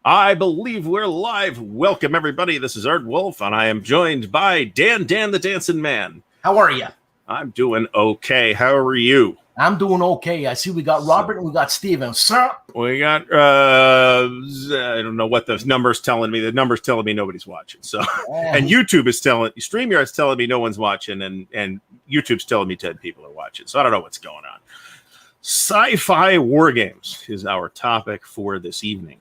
I believe we're live. Welcome, everybody. This is Ardwulf, and I am joined by Dan the Dancing Man. How are you? I'm doing okay. How are you? I'm doing okay. I see we got Robert and we got Steven. Sir? We got, I don't know what the number's telling me. The number's telling me nobody's watching. So, and YouTube is telling, StreamYard's telling me no one's watching, and YouTube's telling me 10 people are watching. So I don't know what's going on. Sci Fi Wargames is our topic for this evening.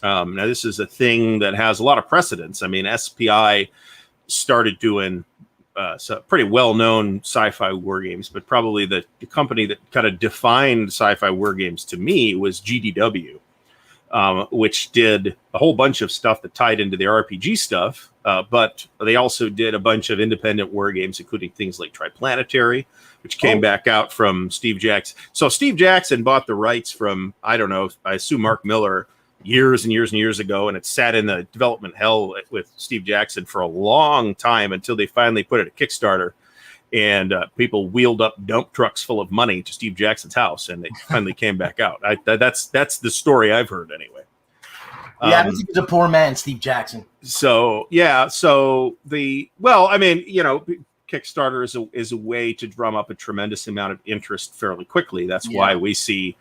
Now, this is a thing that has a lot of precedence. I mean, SPI started doing so pretty well-known sci-fi war games, but probably the company that kind of defined sci-fi war games to me was GDW, which did a whole bunch of stuff that tied into the RPG stuff, but they also did a bunch of independent war games, including things like Triplanetary, which came back out from Steve Jackson. So Steve Jackson bought the rights from, I don't know, I assume Mark Miller, years and years and years ago, and it sat in the development hell with Steve Jackson for a long time until they finally put it at Kickstarter, and people wheeled up dump trucks full of money to Steve Jackson's house, and it finally came back out. That's the story I've heard anyway. Yeah, I think he's a poor man, Steve Jackson. So yeah, I mean, you know, Kickstarter is a way to drum up a tremendous amount of interest fairly quickly. That's why we see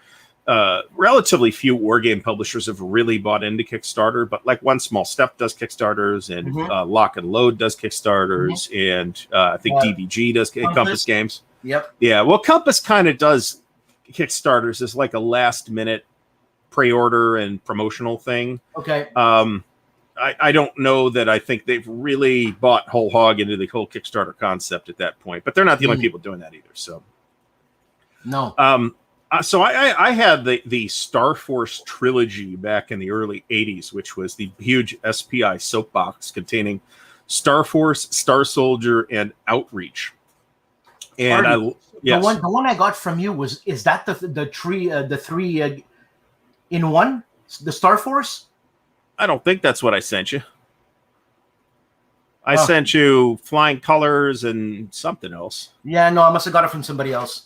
relatively few wargame publishers have really bought into Kickstarter, but like One Small Step does Kickstarters, and Lock and Load does Kickstarters, and I think DBG does Compass Games. Yep. Yeah. Well, Compass kind of does Kickstarters as like a last minute pre-order and promotional thing. Okay. I don't know that I think they've really bought whole hog into the whole Kickstarter concept at that point, but they're not the only people doing that either. So no. So I had the Star Force trilogy back in the early 80s, which was the huge SPI soapbox containing Star Force, Star Soldier, and Outreach. And the one I got from you is that the three in one, the Star Force? I don't think that's what I sent you. I sent you Flying Colors and something else. Yeah, no, I must have got it from somebody else.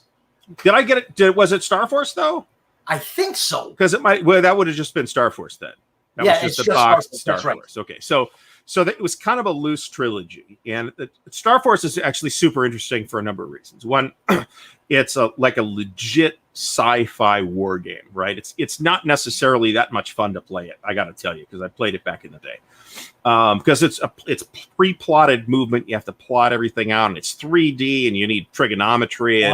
Did I get it? Was it Star Force though? I think so. Because it might. Well, that would have just been Star Force then. That was just a box Star Force. Okay, so it was kind of a loose trilogy, and Star Force is actually super interesting for a number of reasons. One, it's like a legit sci-fi war game, right? It's not necessarily that much fun to play it. I got to tell you, because I played it back in the day. Because it's pre-plotted movement, you have to plot everything out, and it's 3D, and you need trigonometry.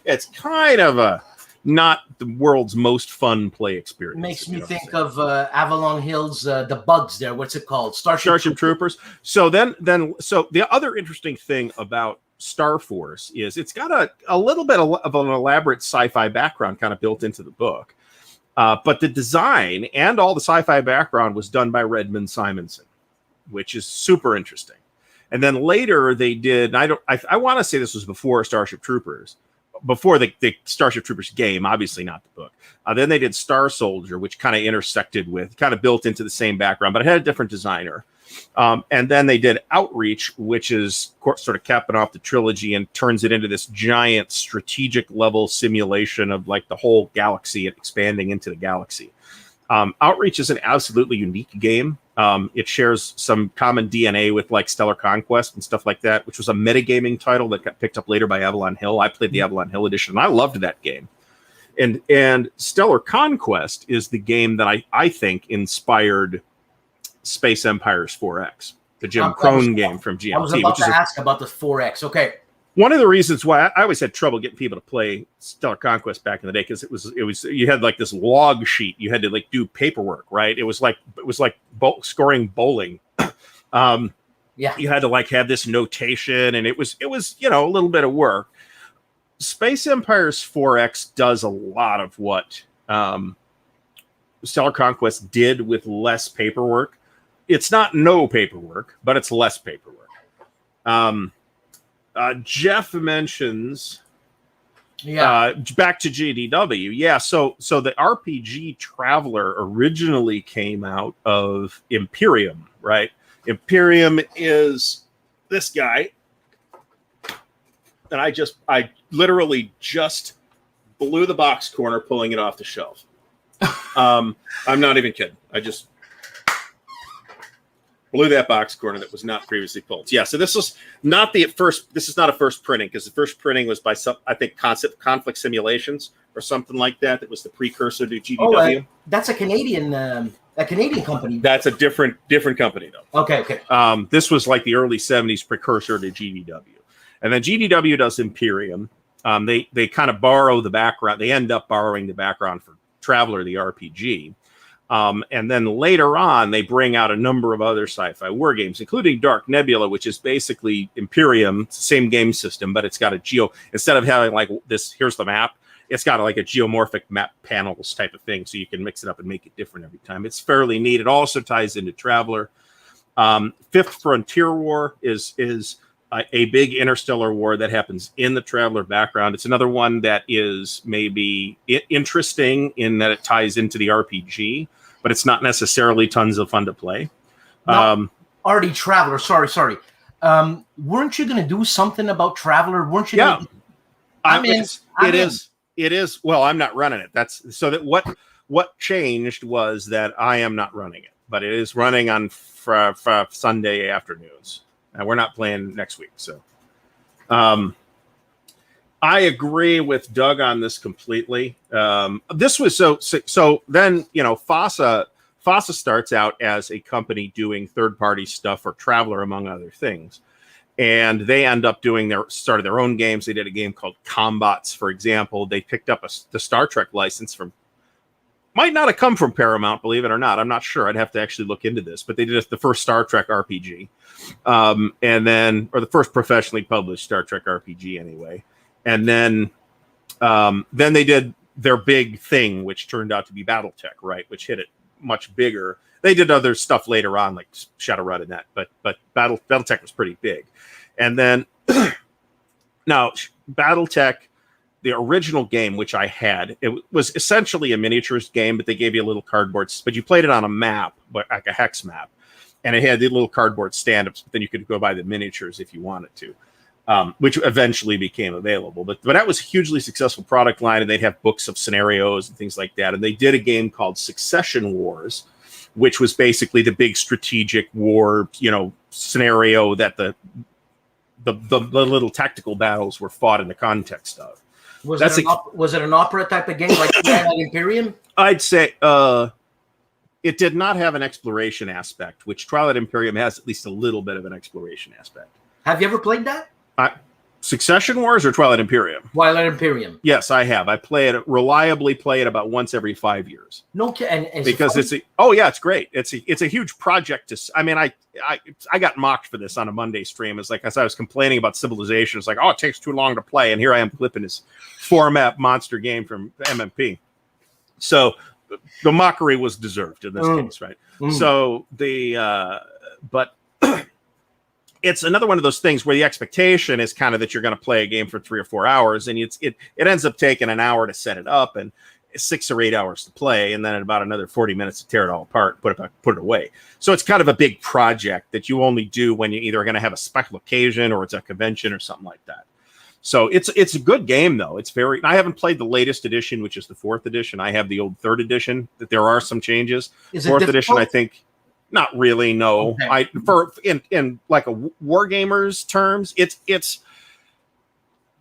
It's kind of not the world's most fun play experience. It makes me think of Avalon Hill's the bugs there. What's it called? Starship Troopers. So the other interesting thing about Star Force is it's got a little bit of an elaborate sci-fi background kind of built into the book. But the design and all the sci-fi background was done by Redmond Simonson, which is super interesting. And then later they did, I want to say this was before Starship Troopers, before the Starship Troopers game, obviously not the book. Then they did Star Soldier, which kind of intersected with, kind of built into the same background, but it had a different designer. And then they did Outreach, which is sort of capping off the trilogy and turns it into this giant strategic level simulation of like the whole galaxy and expanding into the galaxy. Outreach is an absolutely unique game. It shares some common DNA with like Stellar Conquest and stuff like that, which was a metagaming title that got picked up later by Avalon Hill. I played the Avalon Hill edition, and I loved that game. And Stellar Conquest is the game that I think inspired Space Empires 4X, the Jim Crone game from GMT. I was about to ask about the 4X. Okay. One of the reasons why I always had trouble getting people to play Stellar Conquest back in the day, because it was you had like this log sheet, you had to like do paperwork, right? It was like scoring bowling. You had to like have this notation, and it was a little bit of work. Space Empires 4X does a lot of what Stellar Conquest did with less paperwork. It's not no paperwork, but it's less paperwork. Jeff mentions back to GDW. Yeah, so the RPG Traveler originally came out of Imperium, right? Imperium is this guy. And I literally just blew the box corner pulling it off the shelf. I'm not even kidding. I just Blew that box corner that was not previously pulled. Yeah, so this is not the first. This is not a first printing because the first printing was by some, I think, Conflict Simulations or something like that. That was the precursor to GDW. That's a Canadian company. That's a different company though. Okay. This was like the early '70s precursor to GDW, and then GDW does Imperium. They kind of borrow the background. They end up borrowing the background for Traveller, the RPG. And then later on, they bring out a number of other sci-fi war games, including Dark Nebula, which is basically Imperium, same game system, but it's got instead of having like this, here's the map, it's got like a geomorphic map panels type of thing, so you can mix it up and make it different every time. It's fairly neat. It also ties into Traveller. Fifth Frontier War is a big interstellar war that happens in the Traveller background. It's another one that is maybe interesting in that it ties into the RPG, but it's not necessarily tons of fun to play. Already Traveller. Sorry. Weren't you going to do something about Traveller? Weren't you? Yeah, It is. Well, I'm not running it. That's so that what changed was that I am not running it, but it is running on Sunday afternoons, and we're not playing next week. So, I agree with Doug on this completely. This was so then, Fossa starts out as a company doing third-party stuff for Traveller, among other things. And they end up started their own games. They did a game called Combats, for example. They picked up the Star Trek license might not have come from Paramount, believe it or not. I'm not sure. I'd have to actually look into this, but they did the first Star Trek RPG. Or the first professionally published Star Trek RPG anyway. And then they did their big thing, which turned out to be BattleTech, right? Which hit it much bigger. They did other stuff later on, like Shadowrun and that, but BattleTech was pretty big. And then now BattleTech, the original game, which I had, it was essentially a miniatures game, but they gave you a little cardboard, but you played it on a map, like a hex map, and it had the little cardboard stand-ups, but then you could go buy the miniatures if you wanted to. Which eventually became available. But that was a hugely successful product line, and they'd have books of scenarios and things like that. And they did a game called Succession Wars, which was basically the big strategic war, scenario that the little tactical battles were fought in the context of. Was it an opera type of game like Twilight Imperium? I'd say it did not have an exploration aspect, which Twilight Imperium has at least a little bit of an exploration aspect. Have you ever played that? Succession Wars or Twilight Imperium? Twilight Imperium. Yes, I have. I reliably play it about once every 5 years. No kidding. Because it's great. It's a huge project. I got mocked for this on a Monday stream. It's like, as I was complaining about Civilization, it's like, it takes too long to play, and here I am clipping this 4-map monster game from MMP. So the mockery was deserved in this case, right? So but it's another one of those things where the expectation is kind of that you're going to play a game for 3 or 4 hours, and it ends up taking an hour to set it up and 6 or 8 hours to play, and then about another 40 minutes to tear it all apart, put it away. So it's kind of a big project that you only do when you either are going to have a special occasion or it's a convention or something like that. So it's a good game though. I haven't played the latest edition, which is the 4th edition. I have the old 3rd edition. That there are some changes. 4th edition, I think. Not really, no. Okay. In like a wargamers terms, it's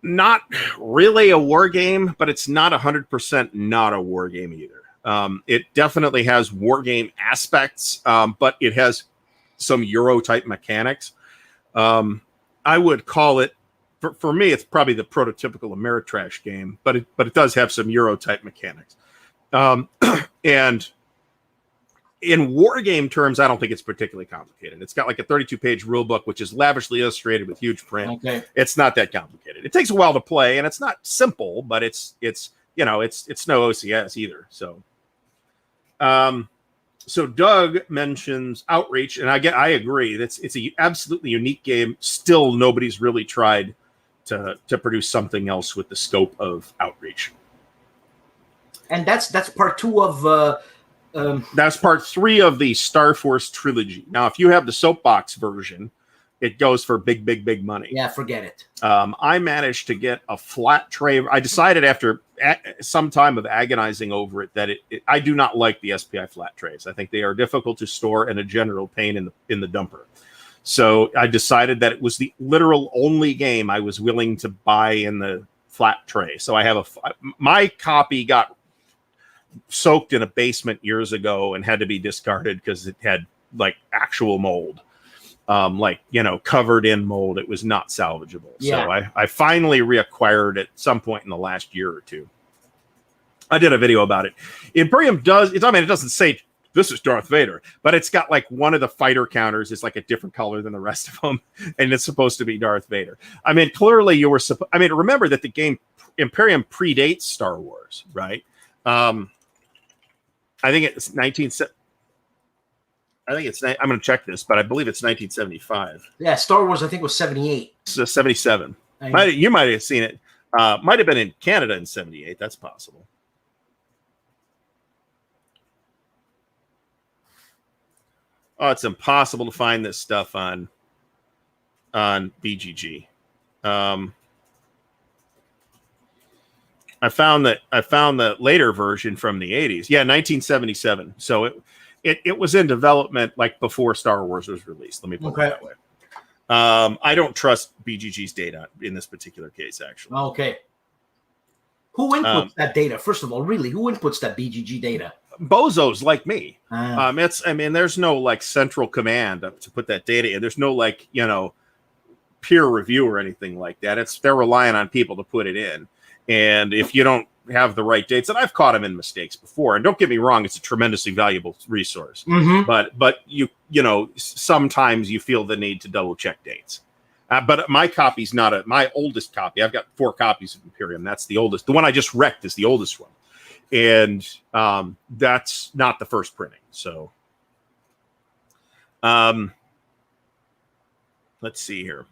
not really a war game, but it's not 100% not a war game either. It definitely has war game aspects, but it has some Euro type mechanics. I would call it, for me, it's probably the prototypical Ameritrash game, but it does have some Euro type mechanics. And in war game terms, I don't think it's particularly complicated. It's got like a 32-page rule book, which is lavishly illustrated with huge print. Okay. It's not that complicated. It takes a while to play, and it's not simple, but it's no OCS either. So, so Doug mentions Outreach, and I agree. It's a absolutely unique game. Still, nobody's really tried to produce something else with the scope of Outreach. And that's part 2 of. That's part 3 of the Star Force trilogy. Now, if you have the soapbox version, it goes for big money. Yeah, forget it. I managed to get a flat tray. I decided after some time of agonizing over it that I do not like the SPI flat trays. I think they are difficult to store and a general pain in the dumper. So I decided that it was the literal only game I was willing to buy in the flat tray. So I have my copy got soaked in a basement years ago and had to be discarded because it had like actual mold. Like, you know, covered in mold. It was not salvageable. Yeah. So I finally reacquired it at some point in the last year or two. I did a video about it. Imperium does, it doesn't say this is Darth Vader, but it's got like one of the fighter counters is like a different color than the rest of them. And it's supposed to be Darth Vader. I mean, clearly remember that the game Imperium predates Star Wars, right? I think it's I'm going to check this, but I believe it's 1975. Yeah, Star Wars, I think, was 78. So 77. You might have seen it. Might have been in Canada in 78. That's possible. Oh, it's impossible to find this stuff on BGG. I found the later version from the 80s. Yeah, 1977. So it was in development like before Star Wars was released. Let me put it that way. I don't trust BGG's data in this particular case, actually. Okay. Who inputs that data? First of all, really, who inputs that BGG data? Bozos like me. There's no like central command to put that data in. There's no like, you know, peer review or anything like that. They're relying on people to put it in. And if you don't have the right dates, and I've caught them in mistakes before, and don't get me wrong, it's a tremendously valuable resource. Mm-hmm. But you know, sometimes you feel the need to double check dates. But my copy's not my oldest copy. I've got 4 copies of Imperium. That's the oldest. The one I just wrecked is the oldest one. And that's not the first printing. So let's see here.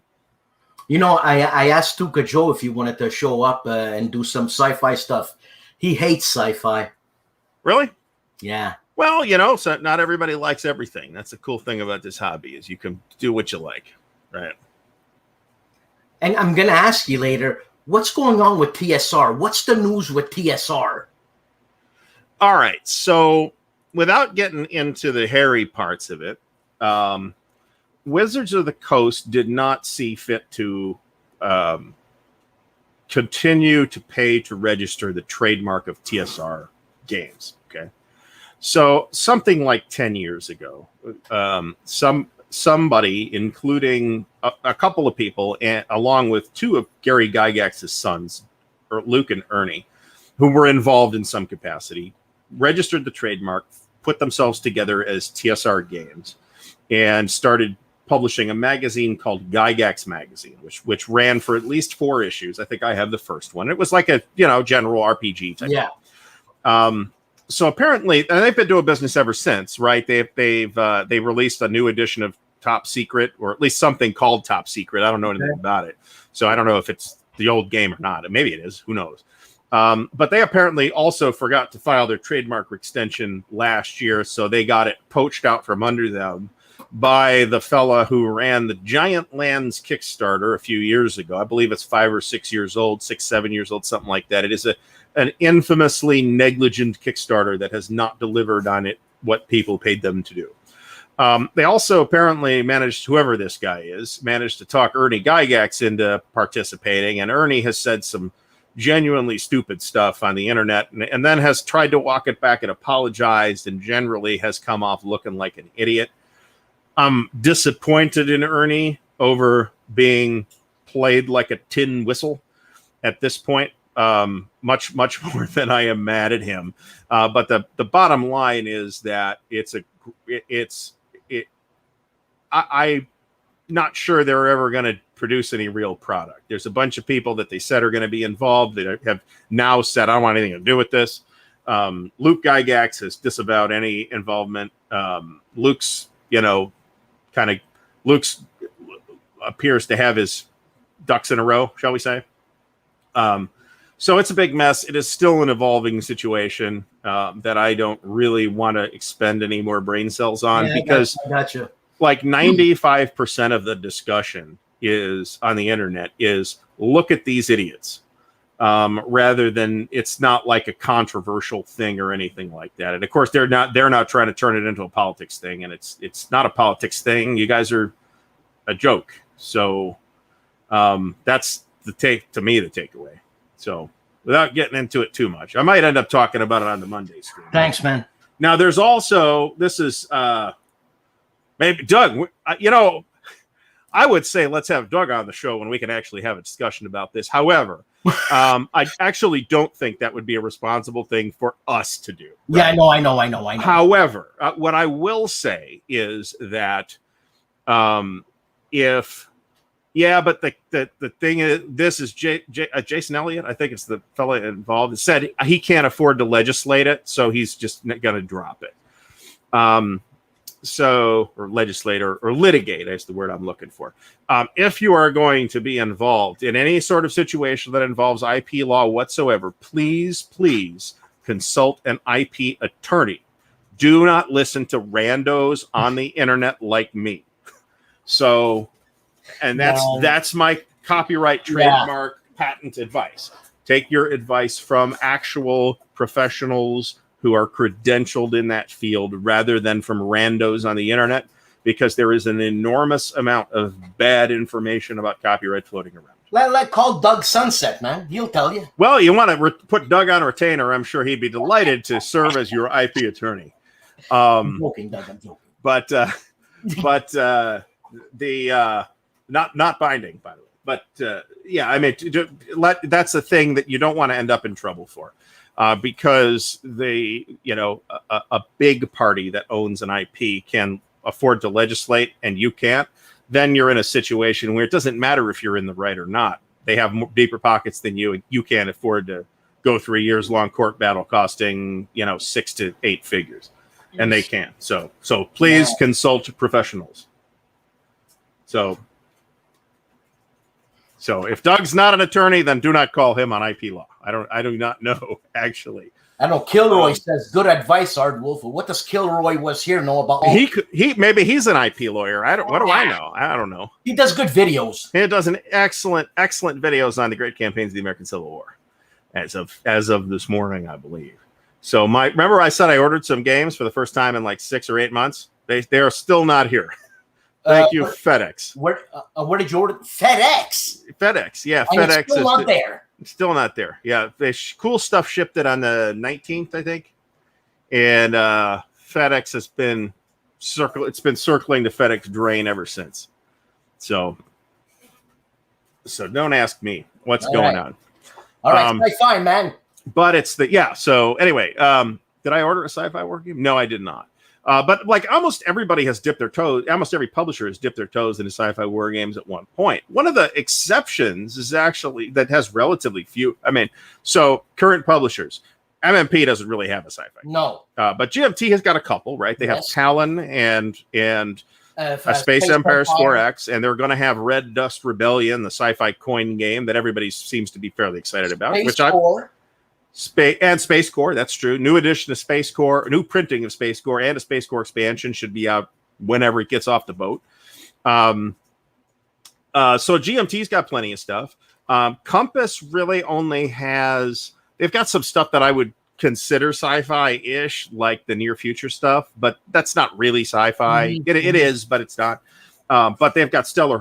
You know, I asked Tuca Joe if he wanted to show up and do some sci-fi stuff. He hates sci-fi. Really? Yeah. Well, you know, so not everybody likes everything. That's the cool thing about this hobby is you can do what you like, right? And I'm going to ask you later, what's going on with TSR? What's the news with TSR? All right. So without getting into the hairy parts of it, Wizards of the Coast did not see fit to continue to pay to register the trademark of TSR games. Okay. So something like 10 years ago, somebody, including a couple of people, and along with 2 of Gary Gygax's sons, Luke and Ernie, who were involved in some capacity, registered the trademark, put themselves together as TSR Games, and started publishing a magazine called Gygax Magazine, which ran for at least 4 issues. I think I have the first one. It was like a, you know, general RPG type. Yeah. So apparently, and they've been doing business ever since, right? They released a new edition of Top Secret, or at least something called Top Secret. I don't know anything about it, so I don't know if it's the old game or not. Maybe it is. Who knows? But they apparently also forgot to file their trademark extension last year, so they got it poached out from under them by the fella who ran the Giant Lands Kickstarter a few years ago. I believe it's 5 or 6 years old, 6, 7 years old, something like that. It is an infamously negligent Kickstarter that has not delivered on it what people paid them to do. They also apparently managed, whoever this guy is, managed to talk Ernie Gygax into participating, and Ernie has said some genuinely stupid stuff on the internet, and then has tried to walk it back and apologized, and generally has come off looking like an idiot. I'm disappointed in Ernie over being played like a tin whistle at this point, much more than I am mad at him. But the bottom line is that I'm not sure they're ever going to produce any real product. There's a bunch of people that they said are going to be involved that have now said, I don't want anything to do with this. Luke Gygax has disavowed any involvement. Luke's appears to have his ducks in a row, shall we say. So it's a big mess. It is still an evolving situation that I don't really want to expend any more brain cells on, because I gotcha. Like 95% of the discussion is on the internet is, look at these idiots. rather than it's not like a controversial thing or anything like that. And of course, they're not trying to turn it into a politics thing, and it's not a politics thing. You guys are a joke. So that's the takeaway. So without getting into it too much, I might end up talking about it on the Monday stream. Thanks, man. Now, there's also, this is maybe Doug, I would say let's have Doug on the show when we can actually have a discussion about this. However, I actually don't think that would be a responsible thing for us to do. Right? Yeah, I know. However, what I will say is that but the thing is, this is Jason Elliott, I think it's the fella involved, said he can't afford to legislate it, so he's just going to drop it. Or legislate or litigate is the word I'm looking for. If you are going to be involved in any sort of situation that involves IP law whatsoever, please consult an IP attorney. Do not listen to randos on the internet like me. So, and that's my copyright, trademark, patent advice. Take your advice from actual professionals who are credentialed in that field rather than from randos on the internet, because there is an enormous amount of bad information about copyright floating around. Let call Doug Sunset, man. He'll tell you. Well, you want to put Doug on a retainer. I'm sure he'd be delighted to serve as your IP attorney. I'm joking, Doug. I'm joking. But not binding, by the way. But that's a thing that you don't want to end up in trouble for. Because a big party that owns an IP can afford to legislate and you can't, then you're in a situation where it doesn't matter if you're in the right or not. They have deeper pockets than you, and you can't afford to go through a years-long court battle costing 6 to 8 figures, and they can't. So please consult professionals. So if Doug's not an attorney, then do not call him on IP law. I do not know, actually. I know Kilroy says good advice, Ardwulf. What does Kilroy was here know about? Maybe he's an IP lawyer. What do I know? I don't know. He does good videos. He does an excellent videos on the great campaigns of the American Civil War, as of this morning, I believe. So remember I said I ordered some games for the first time in like 6 or 8 months. They are still not here. Thank you, FedEx. Where did you order? FedEx. Yeah, and FedEx it's still not there. Still not there. Yeah, cool stuff shipped it on the 19th, I think, and FedEx has been circling the FedEx drain ever since. So don't ask me what's going on. All right, fine, man. But it's So anyway, did I order a sci-fi war game? No, I did not. But like almost everybody has dipped their toes. Almost every publisher has dipped their toes into sci-fi war games at one point. One of the exceptions is actually that has relatively few. So current publishers, MMP doesn't really have a sci-fi. No. But GMT has got a couple, right? They have Talon and a Space Empires 4X, and they're going to have Red Dust Rebellion, the sci-fi coin game that everybody seems to be fairly excited about. Space Core, that's true. New edition of Space Core, new printing of Space Core, and a Space Core expansion should be out whenever it gets off the boat. So GMT's got plenty of stuff. Compass really only they've got some stuff that I would consider sci-fi-ish, like the near future stuff, but that's not really sci-fi. Mm-hmm. It is, but it's not. But they've got Stellar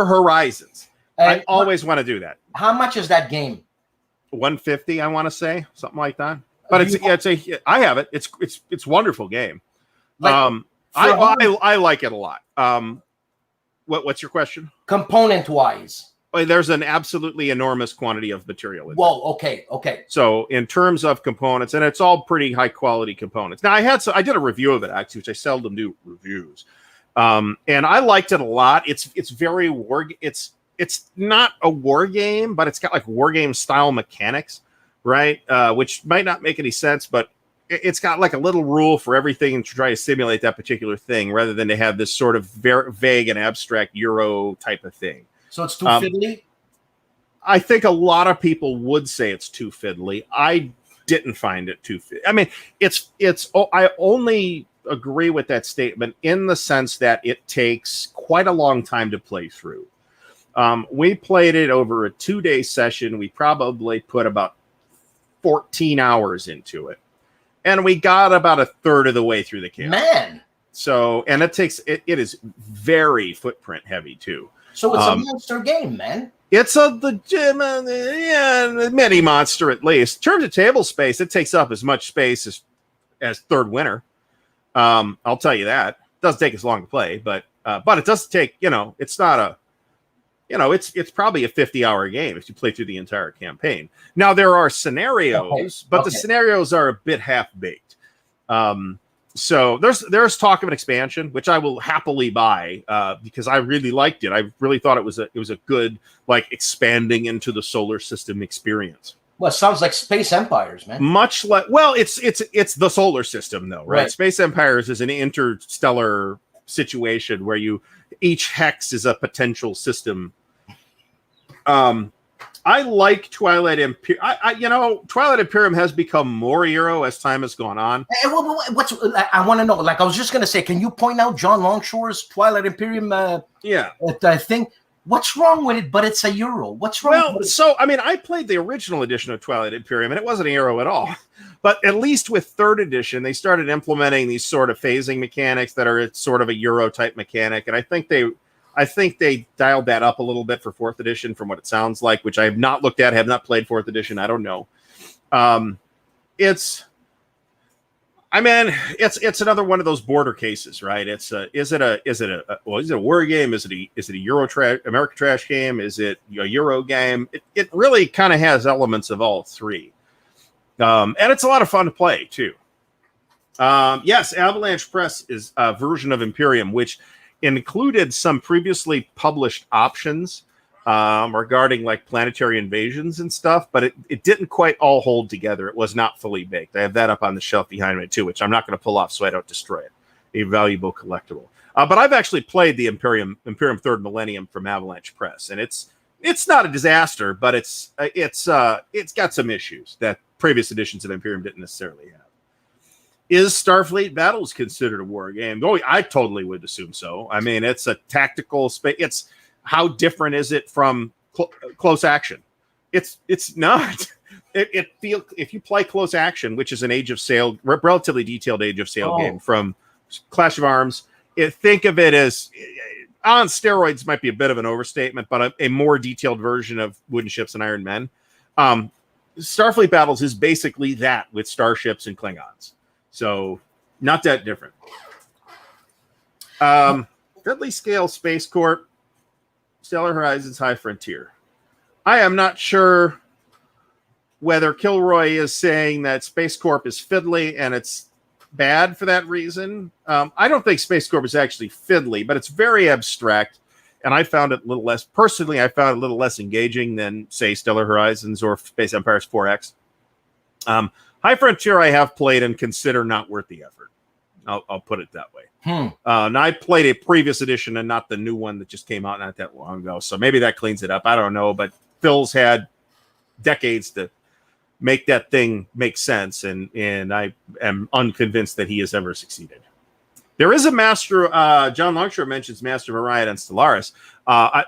Horizons. I always want to do that. How much is that game? $150, I want to say, something like that. But I have it. It's a wonderful game. I like it a lot. What's your question? Component wise, there's an absolutely enormous quantity of material. Whoa, okay. So in terms of components, and it's all pretty high quality components. Now I did a review of it actually, which I seldom do reviews, and I liked it a lot. It's very It's not a war game, but it's got like war game style mechanics, right? Which might not make any sense, but it's got like a little rule for everything to try to simulate that particular thing, rather than to have this sort of very vague and abstract Euro type of thing. So it's too fiddly? I think a lot of people would say it's too fiddly. I didn't find it too fiddly. I only agree with that statement in the sense that it takes quite a long time to play through. We played it over a 2-day session. We probably put about 14 hours into it, and we got about a third of the way through the campaign. Man. So, and it is very footprint heavy too. So it's a monster game, man. It's a mini monster at least. In terms of table space, it takes up as much space as Third Winter. I'll tell you that. It doesn't take as long to play, but it does take, it's not a, it's probably a 50-hour game if you play through the entire campaign. Now there are scenarios, but the scenarios are a bit half-baked. So there's talk of an expansion, which I will happily buy because I really liked it. I really thought it was a good, like, expanding into the solar system experience. Well, it sounds like Space Empires, man. Much like, well, it's the solar system though, right? Space Empires is an interstellar situation where each hex is a potential system. I like Twilight Imperium. Twilight Imperium has become more Euro as time has gone on. I want to know, like, I was just going to say, can you point out John Longshore's Twilight Imperium thing? What's wrong with it, but it's a Euro? What's wrong with it? So, I mean, I played the original edition of Twilight Imperium, and it wasn't a Euro at all. But at least with 3rd edition, they started implementing these sort of phasing mechanics that are sort of a Euro-type mechanic, and I think they dialed that up a little bit for 4th edition from what it sounds like, which I have not looked at, have not played 4th edition. I don't know. It's another one of those border cases, right? Is it a war game? Is it a Euro American trash game? Is it a Euro game? It really kind of has elements of all three. And it's a lot of fun to play too. Yes, Avalanche Press is a version of Imperium, which included some previously published options regarding like planetary invasions and stuff, but it didn't quite all hold together. It was not fully baked. I have that up on the shelf behind me too, which I'm not going to pull off so I don't destroy it. A valuable collectible. But I've actually played the Imperium Third Millennium from Avalanche Press, and it's not a disaster, but it's got some issues that previous editions of Imperium didn't necessarily have. Is Starfleet Battles considered a war game? Oh, I totally would assume so. I mean, it's a tactical space. It's how different is it from close action? It's not. If you play close action, which is an Age of Sail, relatively detailed Age of Sail game from Clash of Arms, think of it as on steroids. Might be a bit of an overstatement, but a more detailed version of Wooden Ships and Iron Men. Starfleet Battles is basically that with starships and Klingons. So, not that different. Deadly Scale Space Corp, Stellar Horizons High Frontier. I am not sure whether Kilroy is saying that Space Corp is fiddly and it's bad for that reason. I don't think Space Corp is actually fiddly, but it's very abstract. And I found it a little less, personally, I found it a little less engaging than, say, Stellar Horizons or Space Empires 4X. High Frontier I have played and consider not worth the effort. I'll put it that way. Now I played a previous edition and not the new one that just came out not that long ago. So maybe that cleans it up. I don't know. But Phil's had decades to make that thing make sense. And I am unconvinced that he has ever succeeded. There is a Master, John Longshore mentions Master of Orion and Stellaris.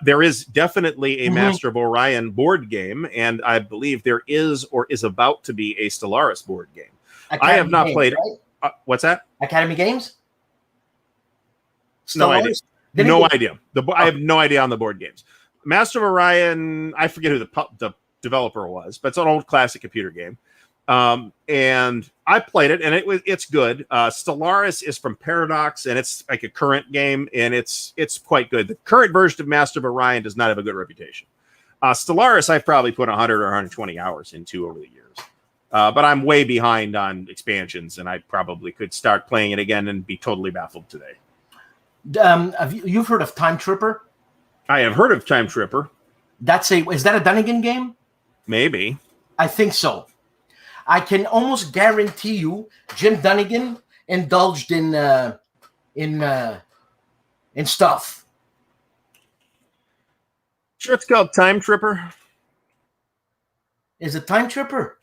There is definitely a Master of Orion board game, and I believe there is or is about to be a Stellaris board game. Academy I have not Games, played. Right? What's that? Academy Games? No idea. No idea. I have no idea on the board games. Master of Orion, I forget who the developer was, but it's an old classic computer game. And I played it, and it's good. Stellaris is from Paradox, and it's like a current game, and it's quite good. The current version of Master of Orion does not have a good reputation. Stellaris, I've probably put 100 or 120 hours into over the years. But I'm way behind on expansions, and I probably could start playing it again and be totally baffled today. You've heard of Time Tripper? I have heard of Time Tripper. Is that a Dunnigan game? Maybe. I think so. I can almost guarantee you Jim Dunnigan indulged in stuff. Sure, it's called Time Tripper. Is it Time Tripper?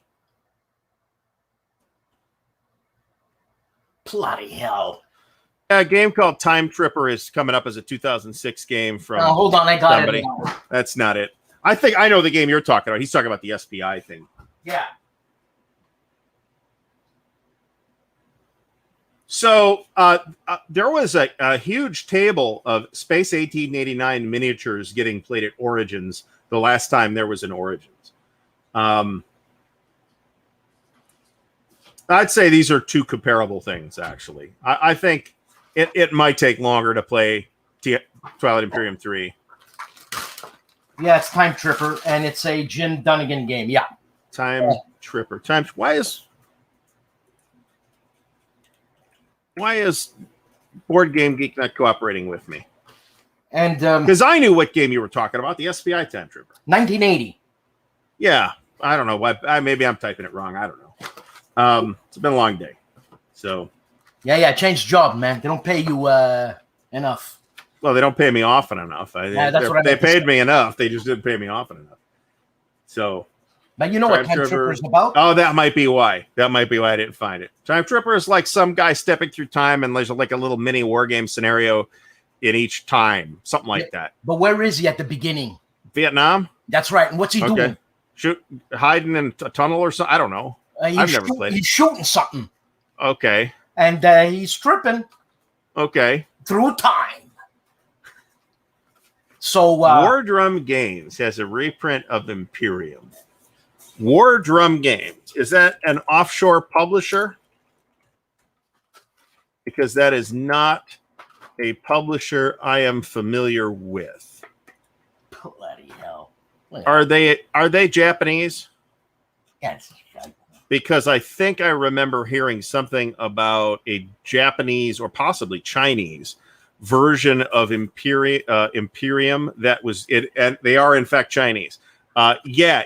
Bloody hell. A game called Time Tripper is coming up as a 2006 game from. Hold on, I got somebody. it. That's not it. I think I know the game you're talking about. He's talking about the SPI thing. Yeah. So there was a huge table of Space 1889 miniatures getting played at Origins the last time there was an Origins. I'd say these are two comparable things, actually. I think it might take longer to play Twilight Imperium 3. Yeah, it's Time Tripper, and it's a Jim Dunnigan game. Yeah. Time Tripper. Why is Board Game Geek not cooperating with me? And because I knew what game you were talking about, the SPI Time Tripper. 1980. Yeah. I don't know why. Maybe I'm typing it wrong. I don't know. It's been a long day. So. Yeah. Change job, man. They don't pay you enough. Well, they don't pay me often enough. They paid me enough. They just didn't pay me often enough. So. But you know what Time Tripper is about? Oh, that might be why. That might be why I didn't find it. Time Tripper is like some guy stepping through time, and there's like a little mini war game scenario in each time, something like that. But where is he at the beginning? Vietnam. That's right. And what's he doing? Hiding in a tunnel or something. I don't know. I've never played. He's shooting something. Okay. And he's tripping. Okay. Through time. So War Drum Games has a reprint of Imperium. War Drum Games, is that an offshore publisher? Because that is not a publisher I am familiar with. Bloody hell! Are they Japanese? Yes. Because I think I remember hearing something about a Japanese or possibly Chinese version of Imperium that was it, and they are in fact Chinese. Yeah,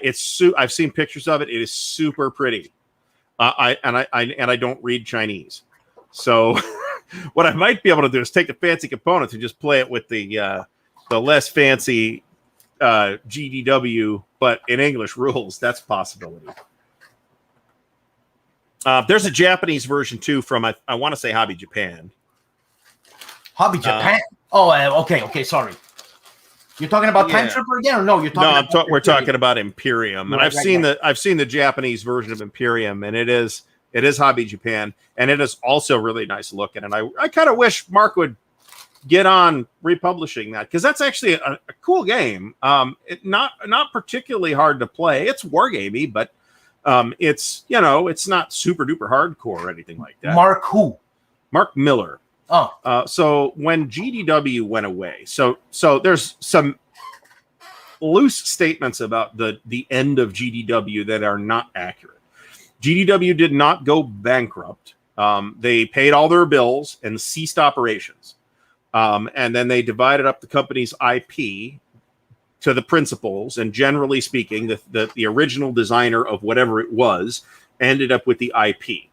I've seen pictures of it. It is super pretty. I don't read Chinese, so what I might be able to do is take the fancy components and just play it with the less fancy GDW, but in English rules. That's a possibility. There's a Japanese version too from I want to say Hobby Japan. Hobby Japan. Okay. Sorry. You're talking about Time Tripper again, or no? You're talking. We're talking about Imperium, and I've seen the Japanese version of Imperium, and it is Hobby Japan, and it is also really nice looking. And I kind of wish Mark would get on republishing that, because that's actually a cool game. Not particularly hard to play. It's wargamey, but it's not super duper hardcore or anything like that. Mark who? Mark Miller. Oh, so when GDW went away, so there's some loose statements about the end of GDW that are not accurate. GDW did not go bankrupt. They paid all their bills and ceased operations. And then they divided up the company's IP to the principals. And generally speaking, the original designer of whatever it was ended up with the IP.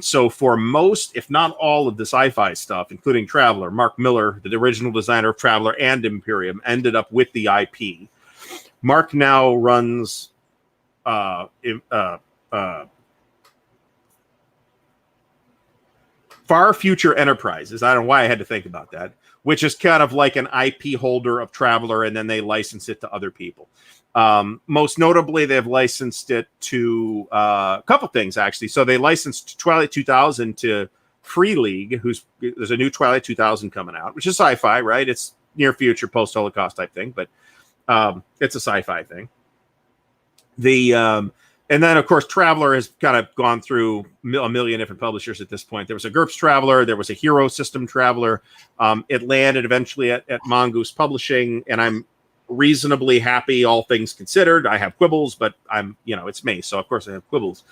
So for most, if not all of the sci-fi stuff, including Traveller, Mark Miller, the original designer of Traveller and Imperium, ended up with the IP. Mark now runs Far Future Enterprises. I don't know why I had to think about that, which is kind of like an IP holder of Traveller, and then they license it to other people. Most notably, they've licensed it to a couple things, actually. So they licensed Twilight 2000 to Free League, there's a new Twilight 2000 coming out, which is sci-fi, right? It's near future, post-Holocaust type thing, but it's a sci-fi thing. And then, of course, Traveller has kind of gone through a million different publishers at this point. There was a GURPS Traveller. There was a Hero System Traveller. It landed eventually at Mongoose Publishing, and I'm reasonably happy, all things considered. I have quibbles, but it's me, so of course I have quibbles.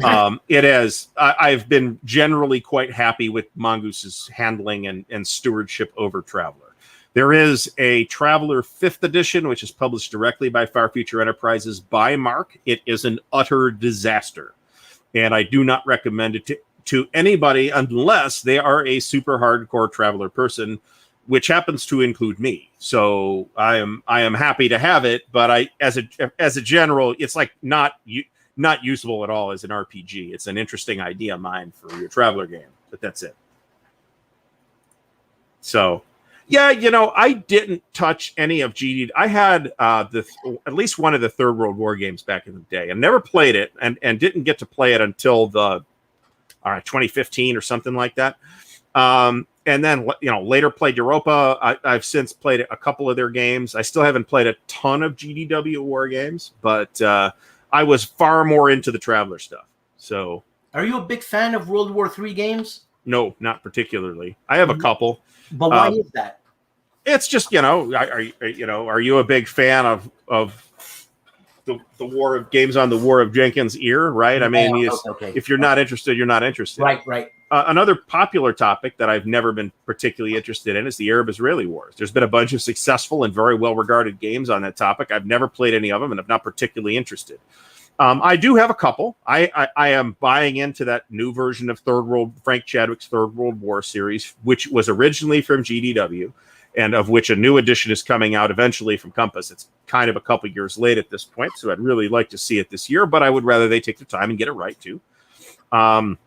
I've been generally quite happy with Mongoose's handling and stewardship over Traveller. There is a Traveller 5th edition, which is published directly by Far Future Enterprises by Mark. It is an utter disaster, and I do not recommend it to anybody unless they are a super hardcore Traveller person, which happens to include me. So I am happy to have it, but as a general, it's like not usable at all as an RPG. It's an interesting idea of mine for your Traveller game, but that's it. So, yeah, I didn't touch any of GD. I had at least one of the Third World War games back in the day, and never played it, and didn't get to play it until the 2015 or something like that. And then later played Europa. I've since played a couple of their games. I still haven't played a ton of GDW war games, but I was far more into the Traveler stuff. So, are you a big fan of World War III games? No, not particularly. I have a couple. But why is that? It's just, are you a big fan of the war of games on the War of Jenkins' ear, right? I mean, if you're not interested, you're not interested. Right. Another popular topic that I've never been particularly interested in is the Arab-Israeli wars. There's been a bunch of successful and very well-regarded games on that topic. I've never played any of them, and I'm not particularly interested. I do have a couple. I am buying into that new version of Frank Chadwick's Third World War series, which was originally from GDW, and of which a new edition is coming out eventually from Compass. It's kind of a couple years late at this point, so I'd really like to see it this year, but I would rather they take the time and get it right too. And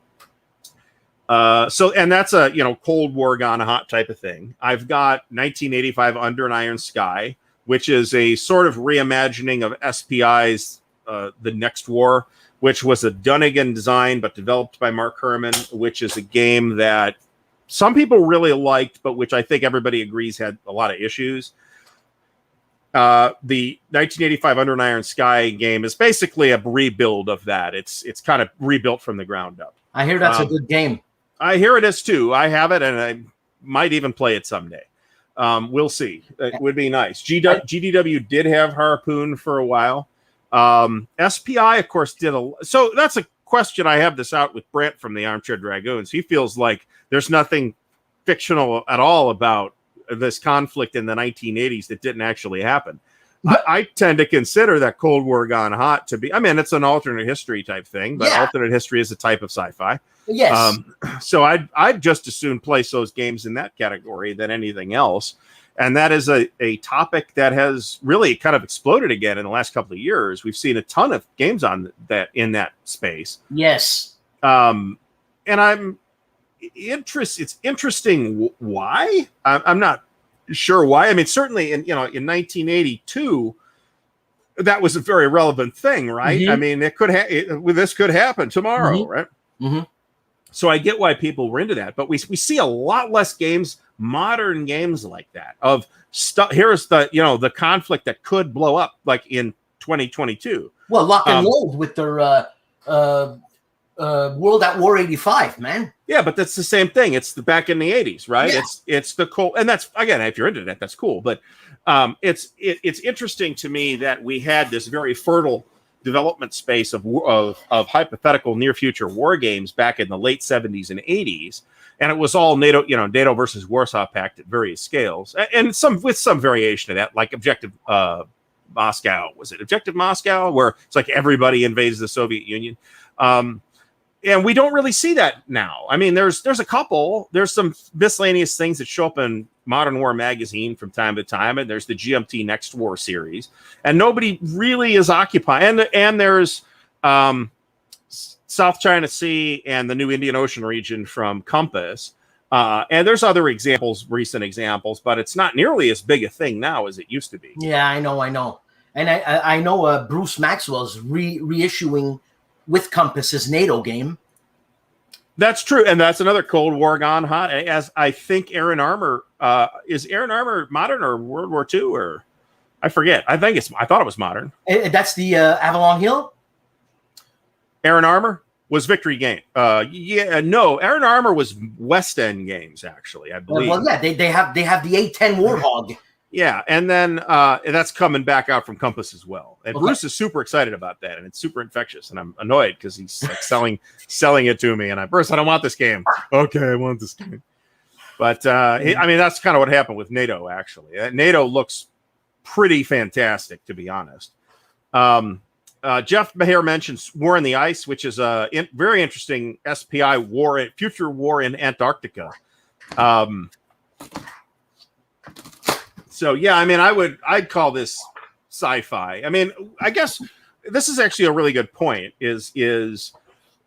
that's a Cold War gone hot type of thing. I've got 1985 Under an Iron Sky, which is a sort of reimagining of SPI's The Next War, which was a Dunnigan design but developed by Mark Herman, which is a game that some people really liked, but which I think everybody agrees had a lot of issues. The 1985 Under an Iron Sky game is basically a rebuild of that. It's kind of rebuilt from the ground up. I hear that's a good game. I hear it is too. I have it, and I might even play it someday. We'll see. It would be nice. GDW did have Harpoon for a while. SPI, of course, did so that's a question. I have this out with Brent from the Armchair Dragoons. He feels like there's nothing fictional at all about this conflict in the 1980s that didn't actually happen. I tend to consider that Cold War gone hot to be, it's an alternate history type thing, but alternate history is a type of sci-fi. Yes. So I'd just as soon place those games in that category than anything else. And that is a topic that has really kind of exploded again in the last couple of years. We've seen a ton of games on that in that space. Yes. And it's interesting why. I'm not sure why. Certainly in 1982, that was a very relevant thing, right? Mm-hmm. This could happen tomorrow, mm-hmm. right? Mm-hmm. So I get why people were into that, but we see a lot less games, modern games like that. Of stuff. Here's the conflict that could blow up like in 2022. Well, Lock and Load with their World at War 85, man. Yeah, but that's the same thing. It's back in the 80s, right? Yeah. It's the cool, and that's, again, if you're into that, that's cool. But it's interesting to me that we had this very fertile development space of hypothetical near future war games back in the late 70s and 80s, and it was all NATO versus Warsaw Pact at various scales, and with some variation of that, like Objective Moscow. Was it Objective Moscow, where it's like everybody invades the Soviet Union? And we don't really see that now. There's a couple. There's some miscellaneous things that show up in Modern War magazine from time to time, and there's the GMT Next War series, and nobody really is occupying. And there's South China Sea and the new Indian Ocean region from Compass. And there's other recent examples, but it's not nearly as big a thing now as it used to be. Yeah, I know. And I know Bruce Maxwell's reissuing with Compass's NATO game. That's true, and that's another Cold War gone hot. As I think Aaron Armour is Aaron Armour modern or World War II, or I forget. I thought it was modern. That's the Avalon Hill. Aaron Armour was Victory Game. Aaron Armour was West End Games, actually, I believe. Well, yeah, they have the A10 Warthog. Yeah, and then that's coming back out from Compass as well. And Bruce is super excited about that, and it's super infectious. And I'm annoyed because he's like selling it to me. And Bruce, I don't want this game. Okay, I want this game. But that's kind of what happened with NATO. Actually, NATO looks pretty fantastic, to be honest. Jeff Maher mentions War in the Ice, which is a very interesting SPI future war in Antarctica. So yeah, I'd call this sci-fi. I guess this is actually a really good point. Is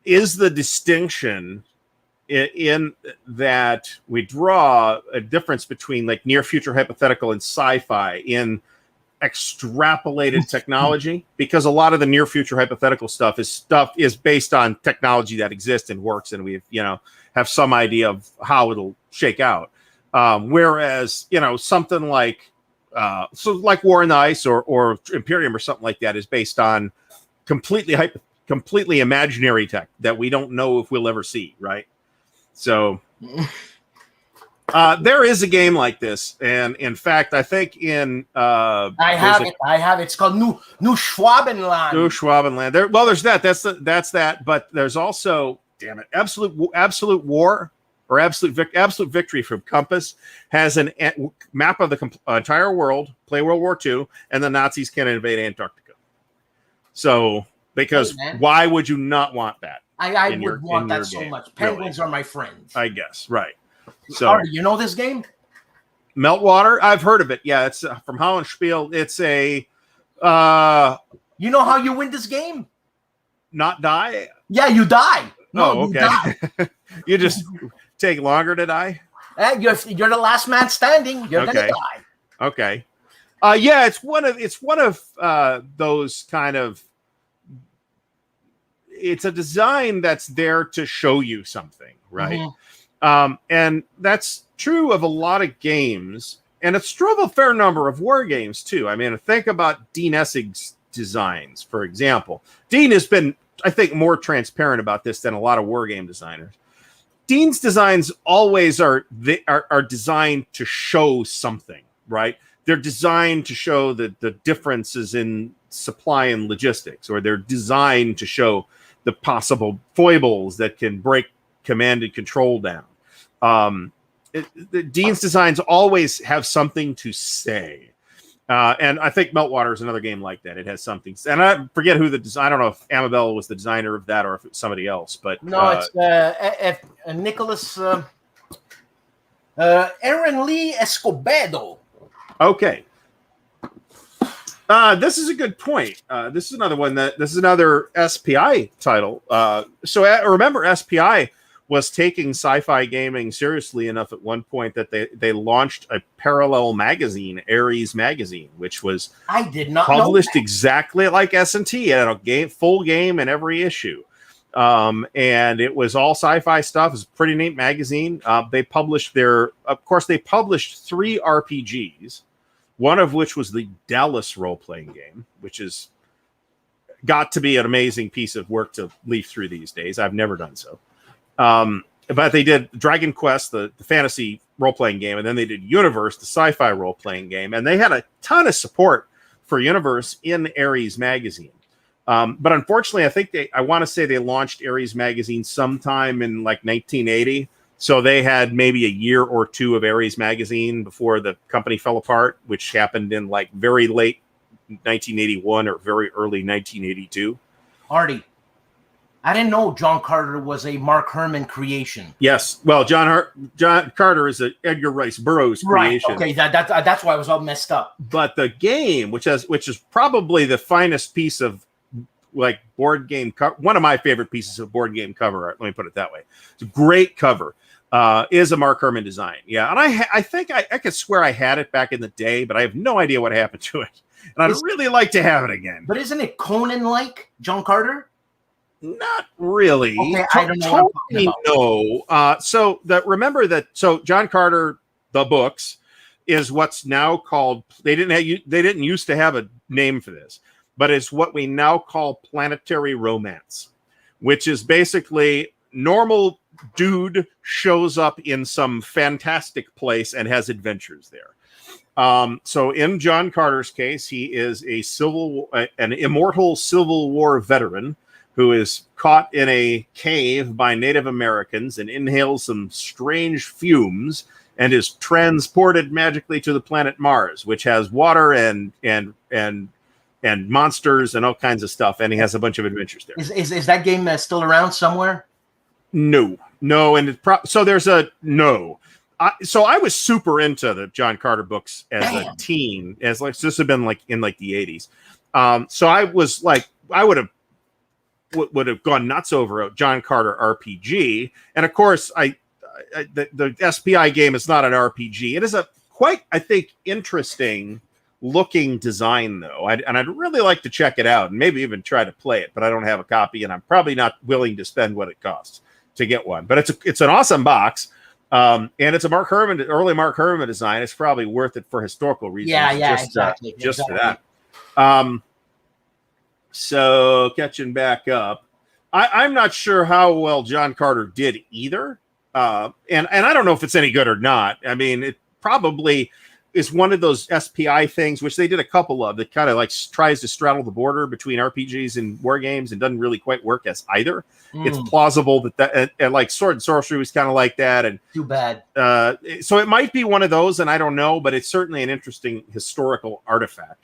the distinction in that we draw a difference between like near future hypothetical and sci-fi in extrapolated technology, because a lot of the near future hypothetical stuff is based on technology that exists and works, and we've have some idea of how it'll shake out. Whereas something like like War in the Ice or Imperium or something like that is based on completely imaginary tech that we don't know if we'll ever see, right? So there is a game like this, and in fact, I think in I have it. It's called New Schwabenland. New Schwabenland. There's that. That's that. But there's also, damn it, Absolute War or Absolute Victory from Compass has a map of the entire world. Play World War II, and the Nazis can invade Antarctica. So, because why would you not want that? I would want that so much. Penguins are my friends. I guess, right. So, Artie, you know this game? Meltwater? I've heard of it. Yeah, it's from Hollandspiel. It's a... you know how you win this game? Not die? Yeah, you die. No, okay. You die. You just take longer to die? You're the last man standing. You're gonna die. Okay. Yeah, it's one of those kind of... It's a design that's there to show you something, right? Mm-hmm. And that's true of a lot of games, and it's true of a fair number of war games too. I mean, think about Dean Essig's designs, for example. Dean has been, I think, more transparent about this than a lot of war game designers. Dean's designs always are designed to show something, right? They're designed to show the differences in supply and logistics, or they're designed to show the possible foibles that can break command and control down. Dean's designs always have something to say. And I think Meltwater is another game like that. It has something. And I forget who I don't know if Amabel was the designer of that or if it's somebody else. But no, it's Nicholas Aaron Lee Escobedo. Okay. This is a good point. This is another SPI title. So remember, SPI was taking sci-fi gaming seriously enough at one point that they launched a parallel magazine, ARIES Magazine, which was published exactly like S&T. It had a full game in every issue. And it was all sci-fi stuff. It was a pretty neat magazine. They published 3 RPGs, one of which was the Dallas role-playing game, which is got to be an amazing piece of work to leaf through these days. I've never done so. But they did Dragon Quest, the fantasy role-playing game, and then they did Universe, the sci-fi role-playing game, and they had a ton of support for Universe in ARIES Magazine. But unfortunately, I want to say they launched ARIES Magazine sometime in like 1980, so they had maybe a year or two of ARIES Magazine before the company fell apart, which happened in like very late 1981 or very early 1982. Artie, I didn't know John Carter was a Mark Herman creation. Yes, well, John Carter is an Edgar Rice Burroughs creation. Right. Okay, that's why I was all messed up. But the game, which is probably the finest piece of like board game one of my favorite pieces of board game cover art. Let me put it that way. It's a great cover. Is a Mark Herman design. Yeah, and I think I could swear I had it back in the day, but I have no idea what happened to it. And I'd really like to have it again. But isn't it Conan-like, John Carter? Not really. Okay, I don't know. No. So John Carter, the books, is what's now called. They didn't used to have a name for this, but it's what we now call planetary romance, which is basically normal dude shows up in some fantastic place and has adventures there. So in John Carter's case, he is an immortal Civil War veteran who is caught in a cave by Native Americans and inhales some strange fumes and is transported magically to the planet Mars, which has water and monsters and all kinds of stuff. And he has a bunch of adventures there. Is that game still around somewhere? No. And so there's a no. So I was super into the John Carter books as a teen, as like this had been like in like the 80s. So I was like, I would have would have gone nuts over John Carter RPG. And of course, the SPI game is not an RPG. It is a quite, I think, interesting looking design, though. And I'd really like to check it out and maybe even try to play it, but I don't have a copy, and I'm probably not willing to spend what it costs to get one. But it's an awesome box. And it's a early Mark Herman design. It's probably worth it for historical reasons. Exactly. For that. So catching back up, I'm not sure how well John Carter did either. And I don't know if it's any good or not. I mean, it probably is one of those SPI things, which they did a couple of, that kind of like tries to straddle the border between RPGs and war games and doesn't really quite work as either. It's plausible that and like Sword and Sorcery was kind of like that. And too bad. So it might be one of those, and I don't know, but it's certainly an interesting historical artifact.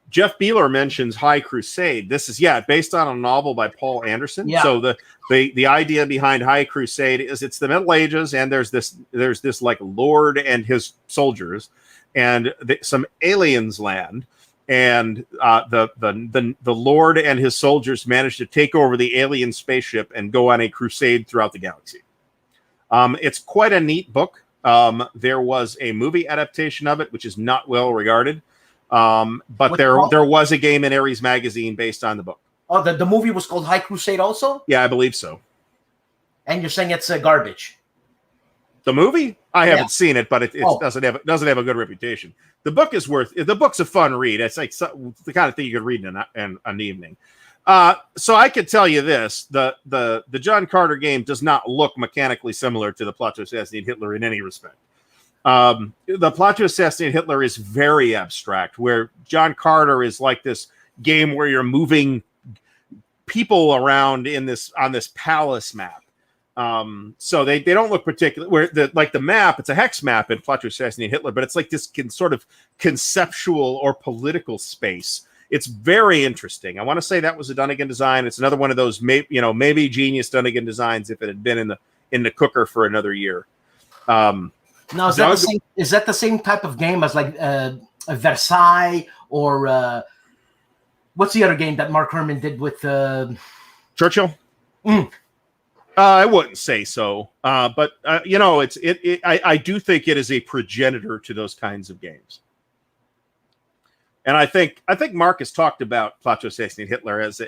Jeff Beeler mentions High Crusade. This is based on a novel by Paul Anderson. Yeah. So the idea behind High Crusade is it's the Middle Ages, and there's this like lord and his soldiers, and some aliens land, and the lord and his soldiers manage to take over the alien spaceship and go on a crusade throughout the galaxy. It's quite a neat book. There was a movie adaptation of it, which is not well regarded. But there was a game in ARIES Magazine based on the book. Oh, the movie was called High Crusade also? Yeah, I believe so. And you're saying it's garbage? The movie? I haven't seen it, but it doesn't have a good reputation. The book is the book's a fun read. It's like the kind of thing you could read in an evening. So I could tell you this: the John Carter game does not look mechanically similar to the Plot to Assassinate Hitler in any respect. The Plot to Assassinate Hitler is very abstract, where John Carter is like this game where you're moving people around on this palace map. So they don't look particular. Where the map, it's a hex map in Plot to Assassinate Hitler, but it's like this sort of conceptual or political space. It's very interesting. I want to say that was a Dunnigan design. It's another one of those maybe genius Dunnigan designs if it had been in the cooker for another year. Now, is that the same type of game as like Versailles or what's the other game that Mark Herman did with Churchill? I wouldn't say so, but I do think it is a progenitor to those kinds of games. And I think Mark has talked about Plot to Assassinate Hitler as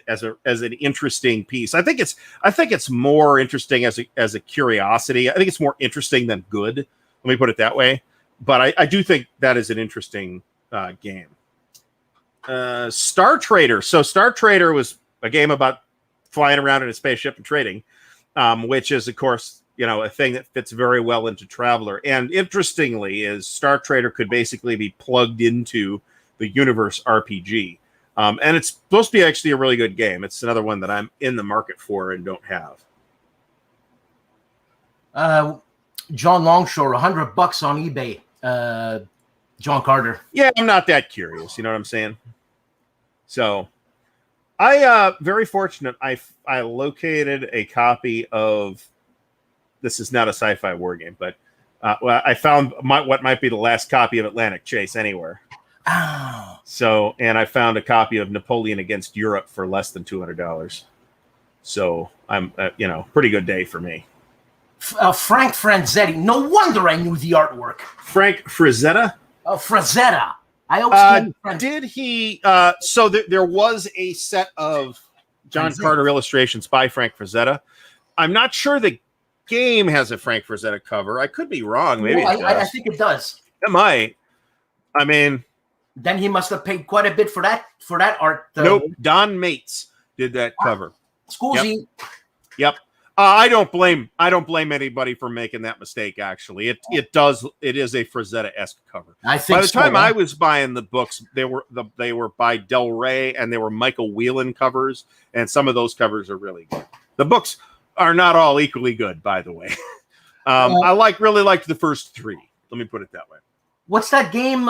an interesting piece. I think it's more interesting as a curiosity. I think it's more interesting than good. Let me put it that way. But I do think that is an interesting game. Star Trader. So Star Trader was a game about flying around in a spaceship and trading, which is, of course, a thing that fits very well into Traveler. And interestingly, is Star Trader could basically be plugged into the Universe RPG. And it's supposed to be actually a really good game. It's another one that I'm in the market for and don't have. John Longshore, $100 on eBay. John Carter. Yeah, I'm not that curious. You know what I'm saying? So, I very fortunate. I located a copy of. This is not a sci-fi war game, but I found what might be the last copy of Atlantic Chase anywhere. Oh. So, and I found a copy of Napoleon Against Europe for less than $200. So, I'm pretty good day for me. Frank Franzetti. No wonder I knew the artwork. Frank Frazetta? Frazetta. I always did he? So there was a set of John Carter illustrations by Frank Frazetta. I'm not sure the game has a Frank Frazetta cover. I could be wrong. Maybe it does. I think it does. It might. I mean, then he must have paid quite a bit for that art. Nope. Don Mates did that cover. Scusi. Yep. I don't blame anybody for making that mistake. Actually, it is a Frazetta-esque cover. I think by the time I was buying the books, they were by Del Rey, and they were Michael Whelan covers, and some of those covers are really good. The books are not all equally good, by the way. I really liked the first three. Let me put it that way. What's that game?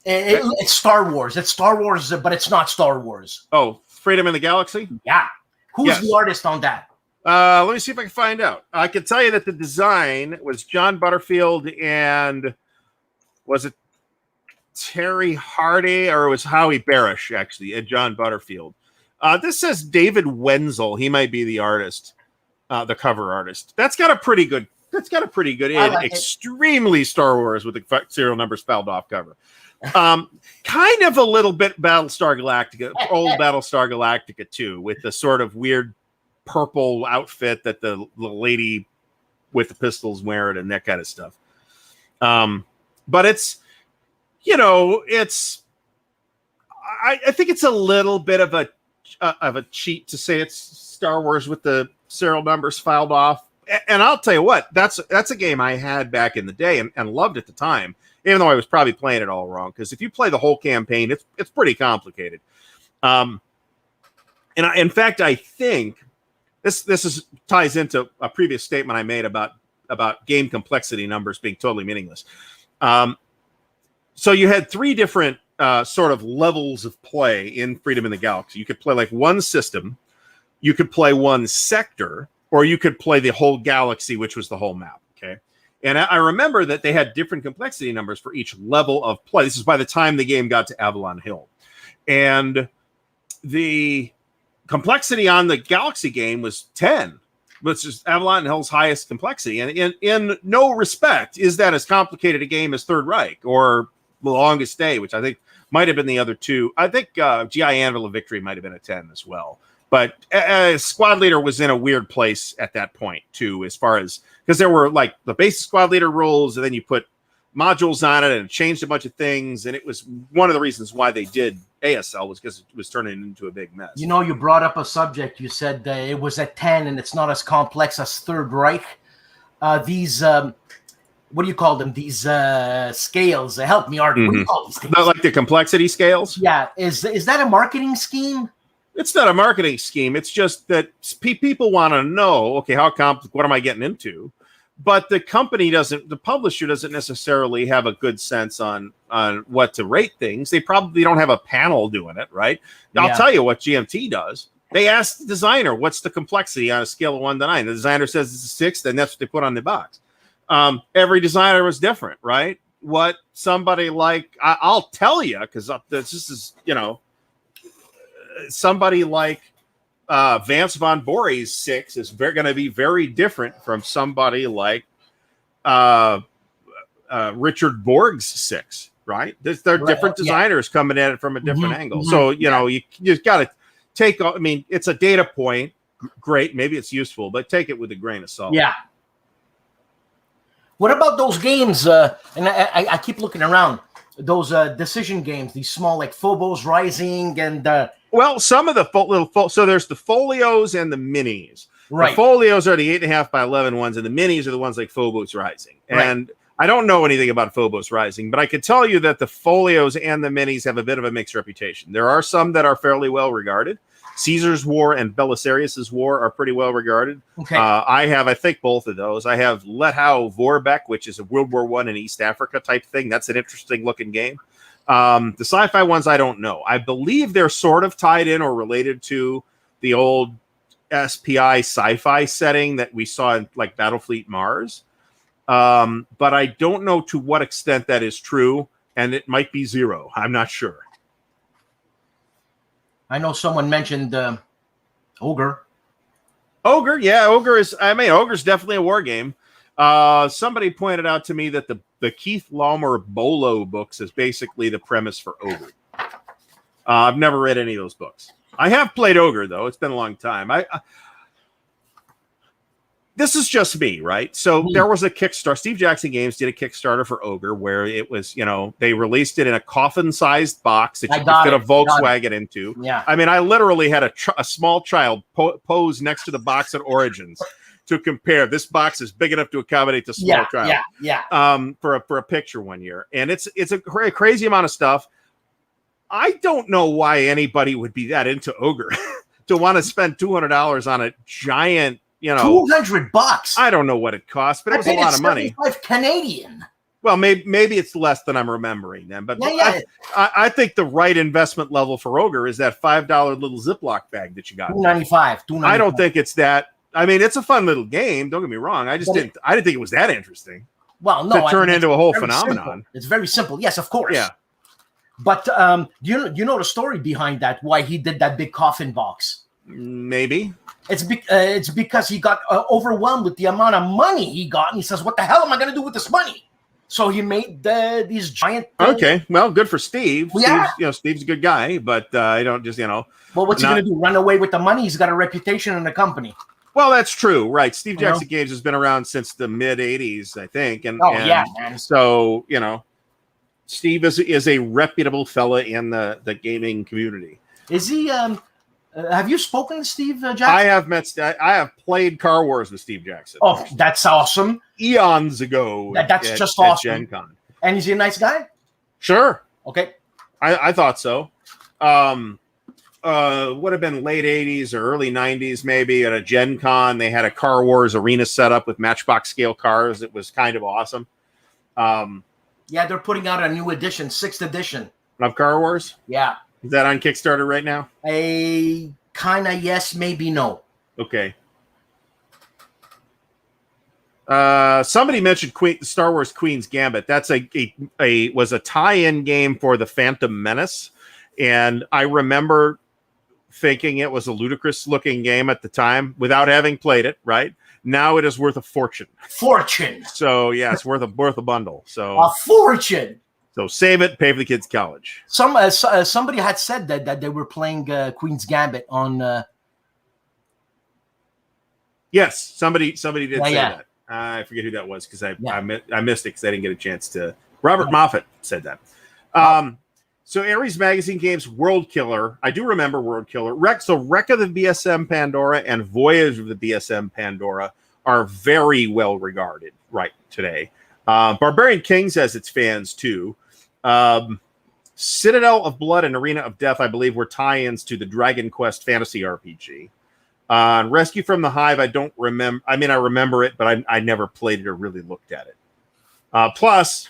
It's Star Wars. It's Star Wars, but it's not Star Wars. Oh, Freedom in the Galaxy? Yeah. Who's the artist on that? Let me see if I can find out. I can tell you that the design was John Butterfield and was it Terry Hardy, or it was Howie Barish, actually, and John Butterfield. This says David Wenzel. He might be the artist, the cover artist. That's got a pretty good extremely Star Wars with the serial numbers fouled off cover. Kind of a little bit Battlestar Galactica, old Battlestar Galactica too, with the sort of weird purple outfit that the lady with the pistols wearing and that kind of stuff. But it's, I think it's a little bit of a cheat to say it's Star Wars with the serial numbers filed off. And I'll tell you what, that's a game I had back in the day and loved at the time, even though I was probably playing it all wrong. Because if you play the whole campaign, it's pretty complicated. In fact, I think this ties into a previous statement I made about game complexity numbers being totally meaningless. So you had three different sort of levels of play in Freedom in the Galaxy. You could play like one system, you could play one sector, or you could play the whole galaxy, which was the whole map. Okay. And I remember that they had different complexity numbers for each level of play. This is by the time the game got to Avalon Hill. And the complexity on the Galaxy game was 10, which is Avalon Hill's highest complexity. And in no respect is that as complicated a game as Third Reich or The Longest Day, which I think might have been the other two. I think GI Anvil of Victory might have been a 10 as well. But Squad Leader was in a weird place at that point, too, as far as, because there were like the basic Squad Leader rules, and then you put modules on it and it changed a bunch of things. And it was one of the reasons why they did ASL was because it was turning into a big mess. You brought up a subject. You said it was at 10 and it's not as complex as Third Reich. These, what do you call them? These scales. Help me, Art. What do you call these things? Like the complexity scales? Yeah. Is that a marketing scheme? It's not a marketing scheme. It's just that people want to know, okay, what am I getting into? But the publisher doesn't necessarily have a good sense on what to rate things. They probably don't have a panel doing it, right? Yeah. I'll tell you what GMT does. They ask the designer, what's the complexity on a scale of 1 to 9? The designer says it's a 6, then that's what they put on the box. Every designer was different, right? What somebody like, I'll tell you, because this is, somebody like Vance von Bory's 6 is going to be very different from somebody like Richard Borg's 6, right? They're different designers coming at it from a different angle. So, you just got to take, it's a data point. Great. Maybe it's useful, but take it with a grain of salt. Yeah. What about those games? And I keep looking around. Those decision games, these small like Phobos Rising and well, some of the so there's the folios and the minis. Right. The folios are the 8.5 by 11 ones, and the minis are the ones like Phobos Rising. And I don't know anything about Phobos Rising, but I can tell you that the folios and the minis have a bit of a mixed reputation. There are some that are fairly well regarded. Caesar's War and Belisarius's War are pretty well regarded. Okay. I have, I think, both of those. I have Letthau-Vorbeck, which is a World War I in East Africa type thing. That's an interesting looking game. The sci-fi ones, I don't know. I believe they're sort of tied in or related to the old SPI sci-fi setting that we saw in like Battlefleet Mars. But I don't know to what extent that is true, and it might be zero. I'm not sure. I know someone mentioned Ogre. Ogre, yeah, Ogre's definitely a war game. Somebody pointed out to me that the Keith Laumer Bolo books is basically the premise for Ogre. I've never read any of those books. I have played Ogre, though. It's been a long time. This is just me, right? So there was a Kickstarter. Steve Jackson Games did a Kickstarter for Ogre where it was, they released it in a coffin-sized box that you could fit a Volkswagen into. Yeah. I mean, I literally had a small child pose next to the box at Origins to compare. This box is big enough to accommodate the small child. For a picture one year. And it's a crazy amount of stuff. I don't know why anybody would be that into Ogre to want to spend $200 on a giant, $200. I don't know what it costs, but it was a lot of money. Canadian. Well, maybe it's less than I'm remembering then, but I think the right investment level for Ogre is that $5 little Ziploc bag that you got. $2.95. I don't think it's that. I mean, it's a fun little game. Don't get me wrong. I didn't think it was that interesting. Well, no, to turn into a whole phenomenon. Simple. It's very simple. Yes, of course. Yeah. But you know the story behind that? Why he did that big coffin box? Maybe. It's because he got overwhelmed with the amount of money he got, and he says, "What the hell am I going to do with this money?" So he made these giant. Okay, well, good for Steve. Yeah. Steve's a good guy, but I don't just Well, what's he going to do? Run away with the money? He's got a reputation in the company. Well, that's true, right? Steve Jackson Games has been around since the mid '80s, I think, and yeah, man. So Steve is a reputable fella in the gaming community. Is he? Have you spoken to Steve Jackson? I have played Car Wars with Steve Jackson. Oh, that's awesome! Eons ago. That's just awesome. Gen Con. And is he a nice guy? Sure. Okay. I thought so. Would have been late '80s or early '90s, maybe at a Gen Con. They had a Car Wars arena set up with Matchbox scale cars. It was kind of awesome. Yeah, they're putting out a new edition, 6th edition of Car Wars. Yeah. Is that on Kickstarter right now? A kind of yes, maybe no. Okay. Somebody mentioned Star Wars Queen's Gambit. That's was a tie-in game for the Phantom Menace, and I remember thinking it was a ludicrous-looking game at the time without having played it. Right now, it is worth a fortune. Fortune. So yeah, it's worth a bundle. So a fortune. So save it, pay for the kids' college. Somebody had said that they were playing Queen's Gambit on. Yes, somebody did say that. I forget who that was because I missed it because I didn't get a chance to. Robert Moffat said that. So ARIES Magazine Games Worldkiller. I do remember Worldkiller. Wreck of the BSM Pandora and Voyage of the BSM Pandora are very well regarded right today. Barbarian Kings has its fans too. Citadel of Blood and Arena of Death, I believe, were tie-ins to the Dragon Quest fantasy RPG. Rescue from the Hive, I don't remember. I mean, I remember it, but I never played it or really looked at it. Plus,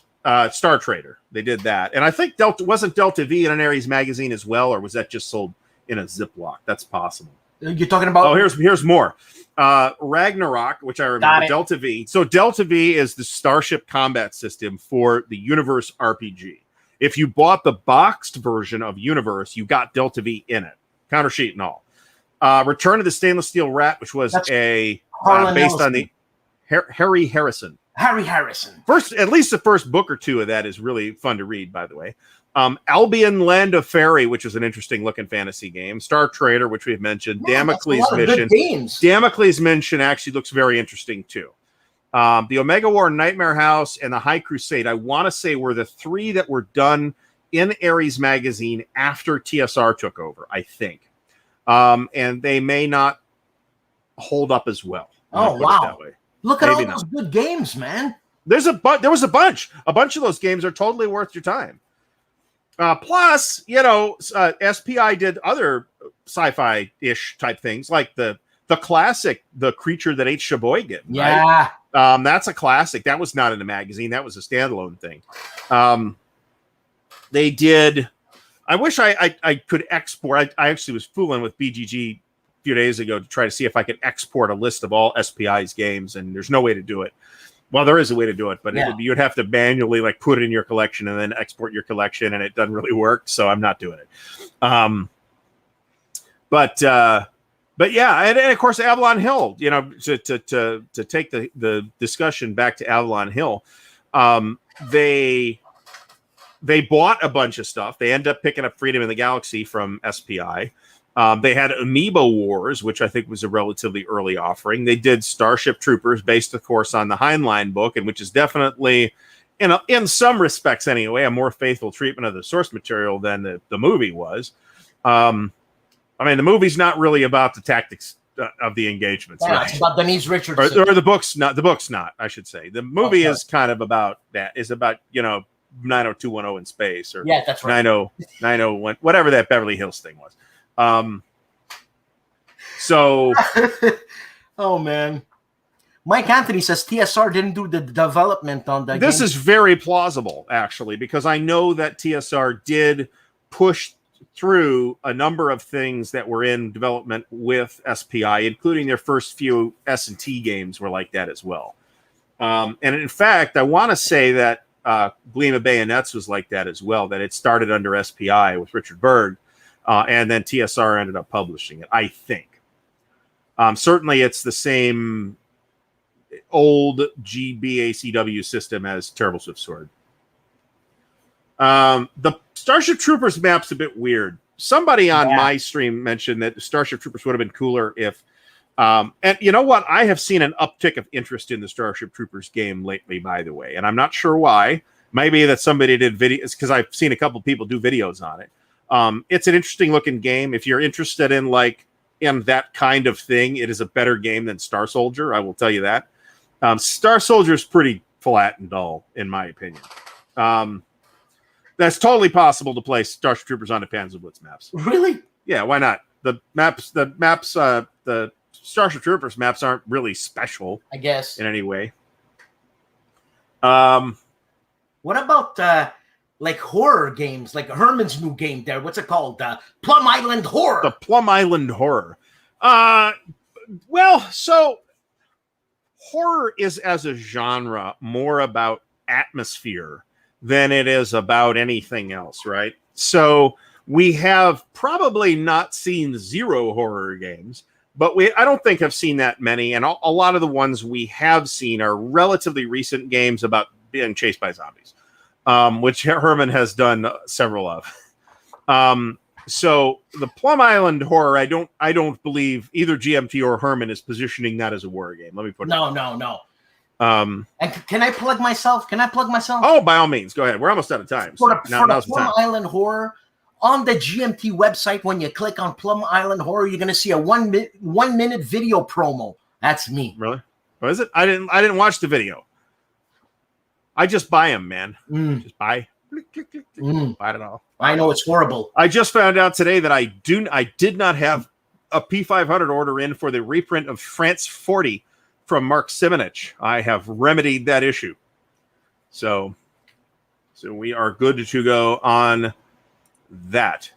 Star Trader, they did that. And I think wasn't Delta V in an ARIES magazine as well, or was that just sold in a Ziploc? That's possible. You're talking about... Oh, here's more. Ragnarok, which I remember, Delta V. So Delta V is the Starship combat system for the Universe RPG. If you bought the boxed version of Universe, you got Delta V in it, counter sheet and all. Return of the Stainless Steel Rat, which was based on the Harry Harrison. Harry Harrison. At least the first book or two of that is really fun to read, by the way. Albion Land of Fairy, which is an interesting looking fantasy game. Star Trader, which we've mentioned. Damocles Mission. Damocles Mission actually looks very interesting too. The Omega War Nightmare House and the High Crusade, I want to say, were the three that were done in ARIES magazine after TSR took over, I think. And they may not hold up as well. Oh, wow. Look at all those good games, man. There was a bunch. A bunch of those games are totally worth your time. Plus, SPI did other sci-fi-ish type things, like the classic, The Creature That Ate Sheboygan. Yeah. Right? That's a classic. That was not in a magazine. That was a standalone thing. They did... I wish I could export. I actually was fooling with BGG a few days ago to try to see if I could export a list of all SPI's games, and there's no way to do it. Well, there is a way to do it, but you'd have to manually put it in your collection and then export your collection, and it doesn't really work. So I'm not doing it. But yeah, and of course Avalon Hill. To take the discussion back to Avalon Hill, they bought a bunch of stuff. They ended up picking up Freedom in the Galaxy from SPI. They had Amoeba Wars, which I think was a relatively early offering. They did Starship Troopers, based, of course, on the Heinlein book, and which is definitely, in some respects anyway, a more faithful treatment of the source material than the movie was. I mean, the movie's not really about the tactics of the engagements. Yeah, right? It's about Denise Richardson. Or the book's not. The book's not, I should say. The movie is kind of about that. Is about, 90210 in space, or that's right. 901, whatever that Beverly Hills thing was. So, oh man, Mike Anthony says TSR didn't do the development on that. This is very plausible, actually, because I know that TSR did push through a number of things that were in development with SPI, including their first few S&T games were like that as well. And in fact, I want to say that Gleam of Bayonets was like that as well, that it started under SPI with Richard Berg, and then TSR ended up publishing it, I think. Certainly it's the same old GBACW system as Terrible Swift Sword. The Starship Troopers map's a bit weird. Somebody on my stream mentioned that Starship Troopers would have been cooler if... and you know what? I have seen an uptick of interest in the Starship Troopers game lately, by the way, and I'm not sure why. Maybe that somebody did videos, because I've seen a couple people do videos on it. It's an interesting looking game. If you're interested in that kind of thing, it is a better game than Star Soldier. I will tell you that. Star Soldier is pretty flat and dull, in my opinion. That's totally possible to play Starship Troopers on the Panzer Blitz maps. Really? Yeah, why not? The Starship Troopers maps aren't really special, I guess, in any way. What about horror games, like Herman's new game there? What's it called? Plum Island Horror. The Plum Island Horror. Well, so horror is, as a genre, more about atmosphere than it is about anything else, right? So we have probably not seen zero horror games, but I don't think have seen that many. And a lot of the ones we have seen are relatively recent games about being chased by zombies, which Herman has done several of. So the Plum Island Horror, I don't believe either GMT or Herman is positioning that as a horror game. Let me put it. No. And can I plug myself? Oh, by all means, go ahead. We're almost out of time. For the Plum Island Horror, on the GMT website, when you click on Plum Island Horror, you're going to see a 1 minute video promo. That's me. Really? What is it? I didn't watch the video. I just buy them, man. Just buy. Click. Buy it all. I know it's horrible. I just found out today that I did not have a P500 order in for the reprint of France 40 from Mark Simonich. I have remedied that issue. So we are good to go on that.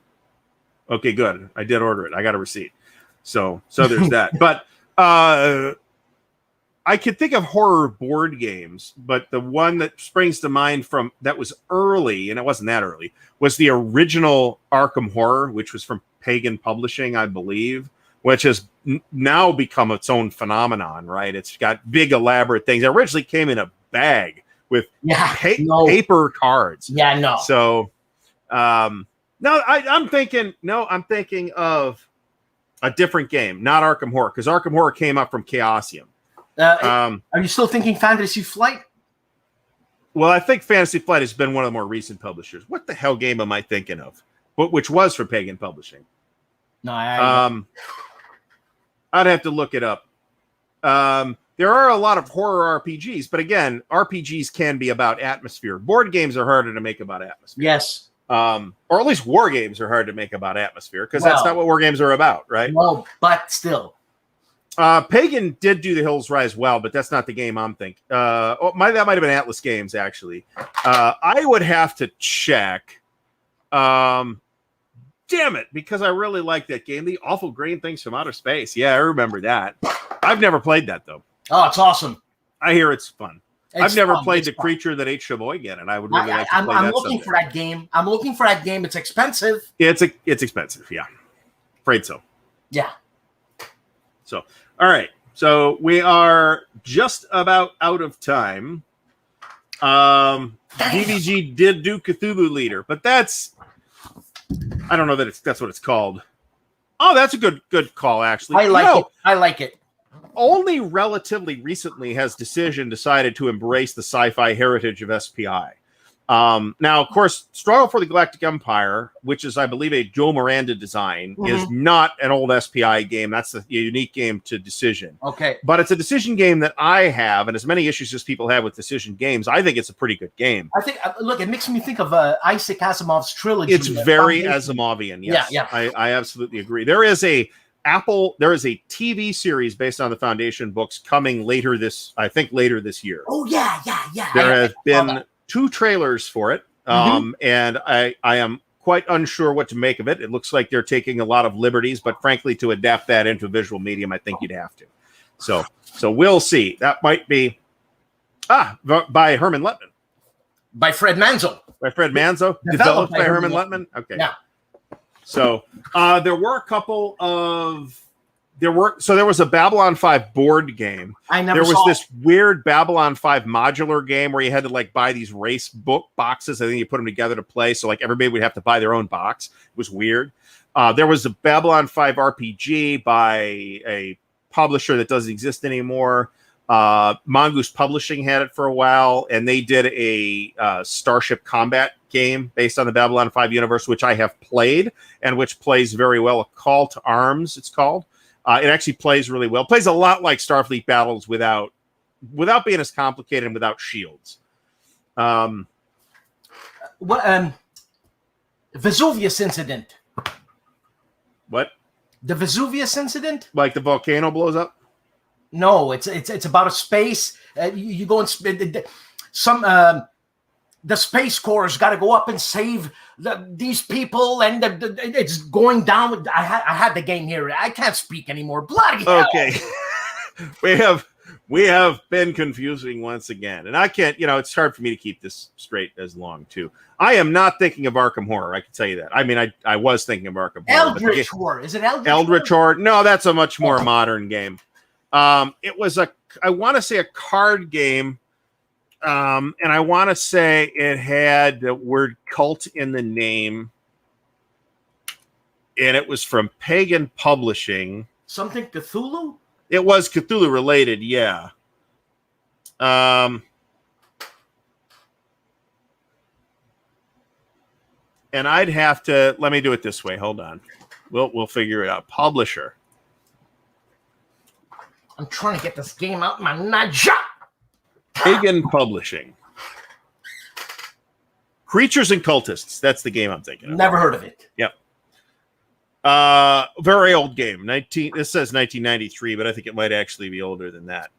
Okay, good. I did order it. I got a receipt. So there's that. But I could think of horror board games, but the one that springs to mind from that was early, and it wasn't that early, was the original Arkham Horror, which was from Pagan Publishing, I believe, which has now become its own phenomenon, right? It's got big, elaborate things. It originally came in a bag with paper cards. Yeah, no. So, I'm thinking of a different game, not Arkham Horror, because Arkham Horror came up from Chaosium. Are you still thinking Fantasy Flight? Well, I think Fantasy Flight has been one of the more recent publishers. What the hell game am I thinking of? Which was for Pagan Publishing. No, I'd have to look it up. There are a lot of horror RPGs, but again, RPGs can be about atmosphere. Board games are harder to make about atmosphere. Yes. Or at least war games are hard to make about atmosphere, because that's not what war games are about, right? Well, but still. Pagan did do The Hills Rise well, but that's not the game I'm thinking. That might have been Atlas Games, actually. I would have to check. Damn it, because I really like that game. The Awful Green Things from Outer Space. Yeah, I remember that. I've never played that, though. Oh, it's awesome. I hear it's fun. I've never played The Creature That Ate Sheboygan, and I would really like to play that. I'm looking for that game. I'm looking for that game. It's expensive. It's expensive, yeah. Afraid so. Yeah. So, all right. So we are just about out of time. DVG did do Cthulhu Leader, but that's... I don't know that that's what it's called. Oh, that's a good call, actually. I like it. Only relatively recently has Decision decided to embrace the sci-fi heritage of SPI. Now, of course, Struggle for the Galactic Empire, which is, I believe, a Joe Miranda design, is not an old SPI game. That's a unique game to Decision. Okay. But it's a Decision game that I have, and as many issues as people have with Decision games, I think it's a pretty good game. I think, look, it makes me think of Isaac Asimov's trilogy. It's very Asimovian, yes. Yeah. I absolutely agree. There is a TV series based on the Foundation books coming later this year. Oh, yeah. There have been 2 trailers for it, and I am quite unsure what to make of it. It looks like they're taking a lot of liberties, but frankly, to adapt that into a visual medium, I think you'd have to. So we'll see. That might be by Herman Lettman. By Fred Manzo. By Fred Manzo. Developed by Herman Luttman. Okay. Yeah. So there were a couple of there was a Babylon 5 board game. There was this weird Babylon 5 modular game where you had to like buy these race book boxes and then you put them together to play. So like everybody would have to buy their own box. It was weird. There was a Babylon 5 RPG by a publisher that doesn't exist anymore. Mongoose Publishing had it for a while, and they did a Starship combat game based on the Babylon 5 universe, which I have played and which plays very well. A Call to Arms, it's called. It actually plays really well. It plays a lot like Starfleet Battles without being as complicated and without shields. Vesuvius incident. What? The Vesuvius incident? Like the volcano blows up? No, it's about a space. You go and the Space Corps got to go up and save these people, and it's going down. I had the game here. I can't speak anymore. Bloody hell. Okay. we have been confusing once again, and I can't. It's hard for me to keep this straight as long too. I am not thinking of Arkham Horror. I can tell you that. I mean, I was thinking of Arkham Horror. Eldritch Horror. Is it Eldritch? Eldritch Horror? No, that's a much more modern game. It was I want to say a card game. And I want to say it had the word cult in the name. And it was from Pagan Publishing. Something Cthulhu? It was Cthulhu related, yeah. And I'd have to, let me do it this way. Hold on. We'll figure it out. Publisher. I'm trying to get this game out my nutshot. Pagan Publishing. Creatures and Cultists. That's the game I'm thinking of. Never heard of it. Yep. Very old game. This says 1993, but I think it might actually be older than that.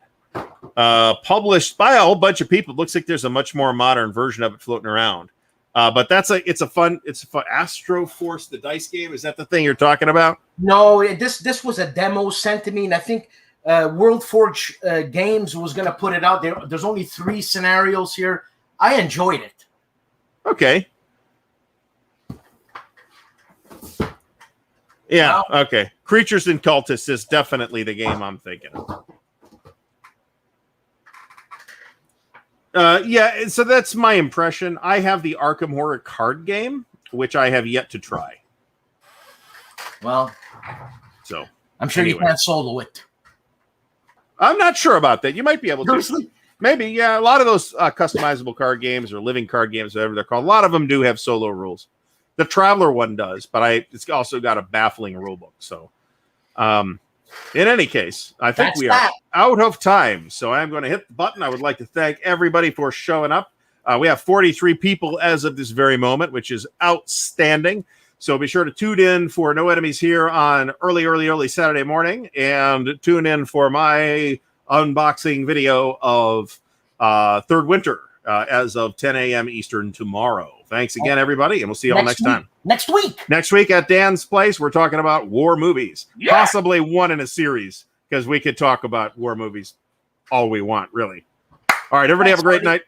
Published by a whole bunch of people. It looks like there's a much more modern version of it floating around. But it's a fun Astro Force, the dice game. Is that the thing you're talking about? No, this was a demo sent to me, and I think WorldForge Games was going to put it out there. There's only 3 scenarios here. I enjoyed it. Okay. Yeah, okay. Creatures and Cultists is definitely the game I'm thinking of. Yeah, so that's my impression. I have the Arkham Horror card game, which I have yet to try. Well, so I'm sure you can't solo it. I'm not sure about that. You might be able to. Maybe, yeah. A lot of those customizable card games or living card games, whatever they're called, a lot of them do have solo rules. The Traveler one does, but it's also got a baffling rule book. So, in any case, I think we are out of time. So I'm going to hit the button. I would like to thank everybody for showing up. We have 43 people as of this very moment, which is outstanding. So be sure to tune in for No Enemies Here on early Saturday morning, and tune in for my unboxing video of Third Winter as of 10 a.m. Eastern tomorrow. Thanks again, everybody, and we'll see you all next time. Next week. Next week at Dan's place, we're talking about war movies. Yeah! Possibly one in a series, because we could talk about war movies all we want, really. All right, everybody have a great night.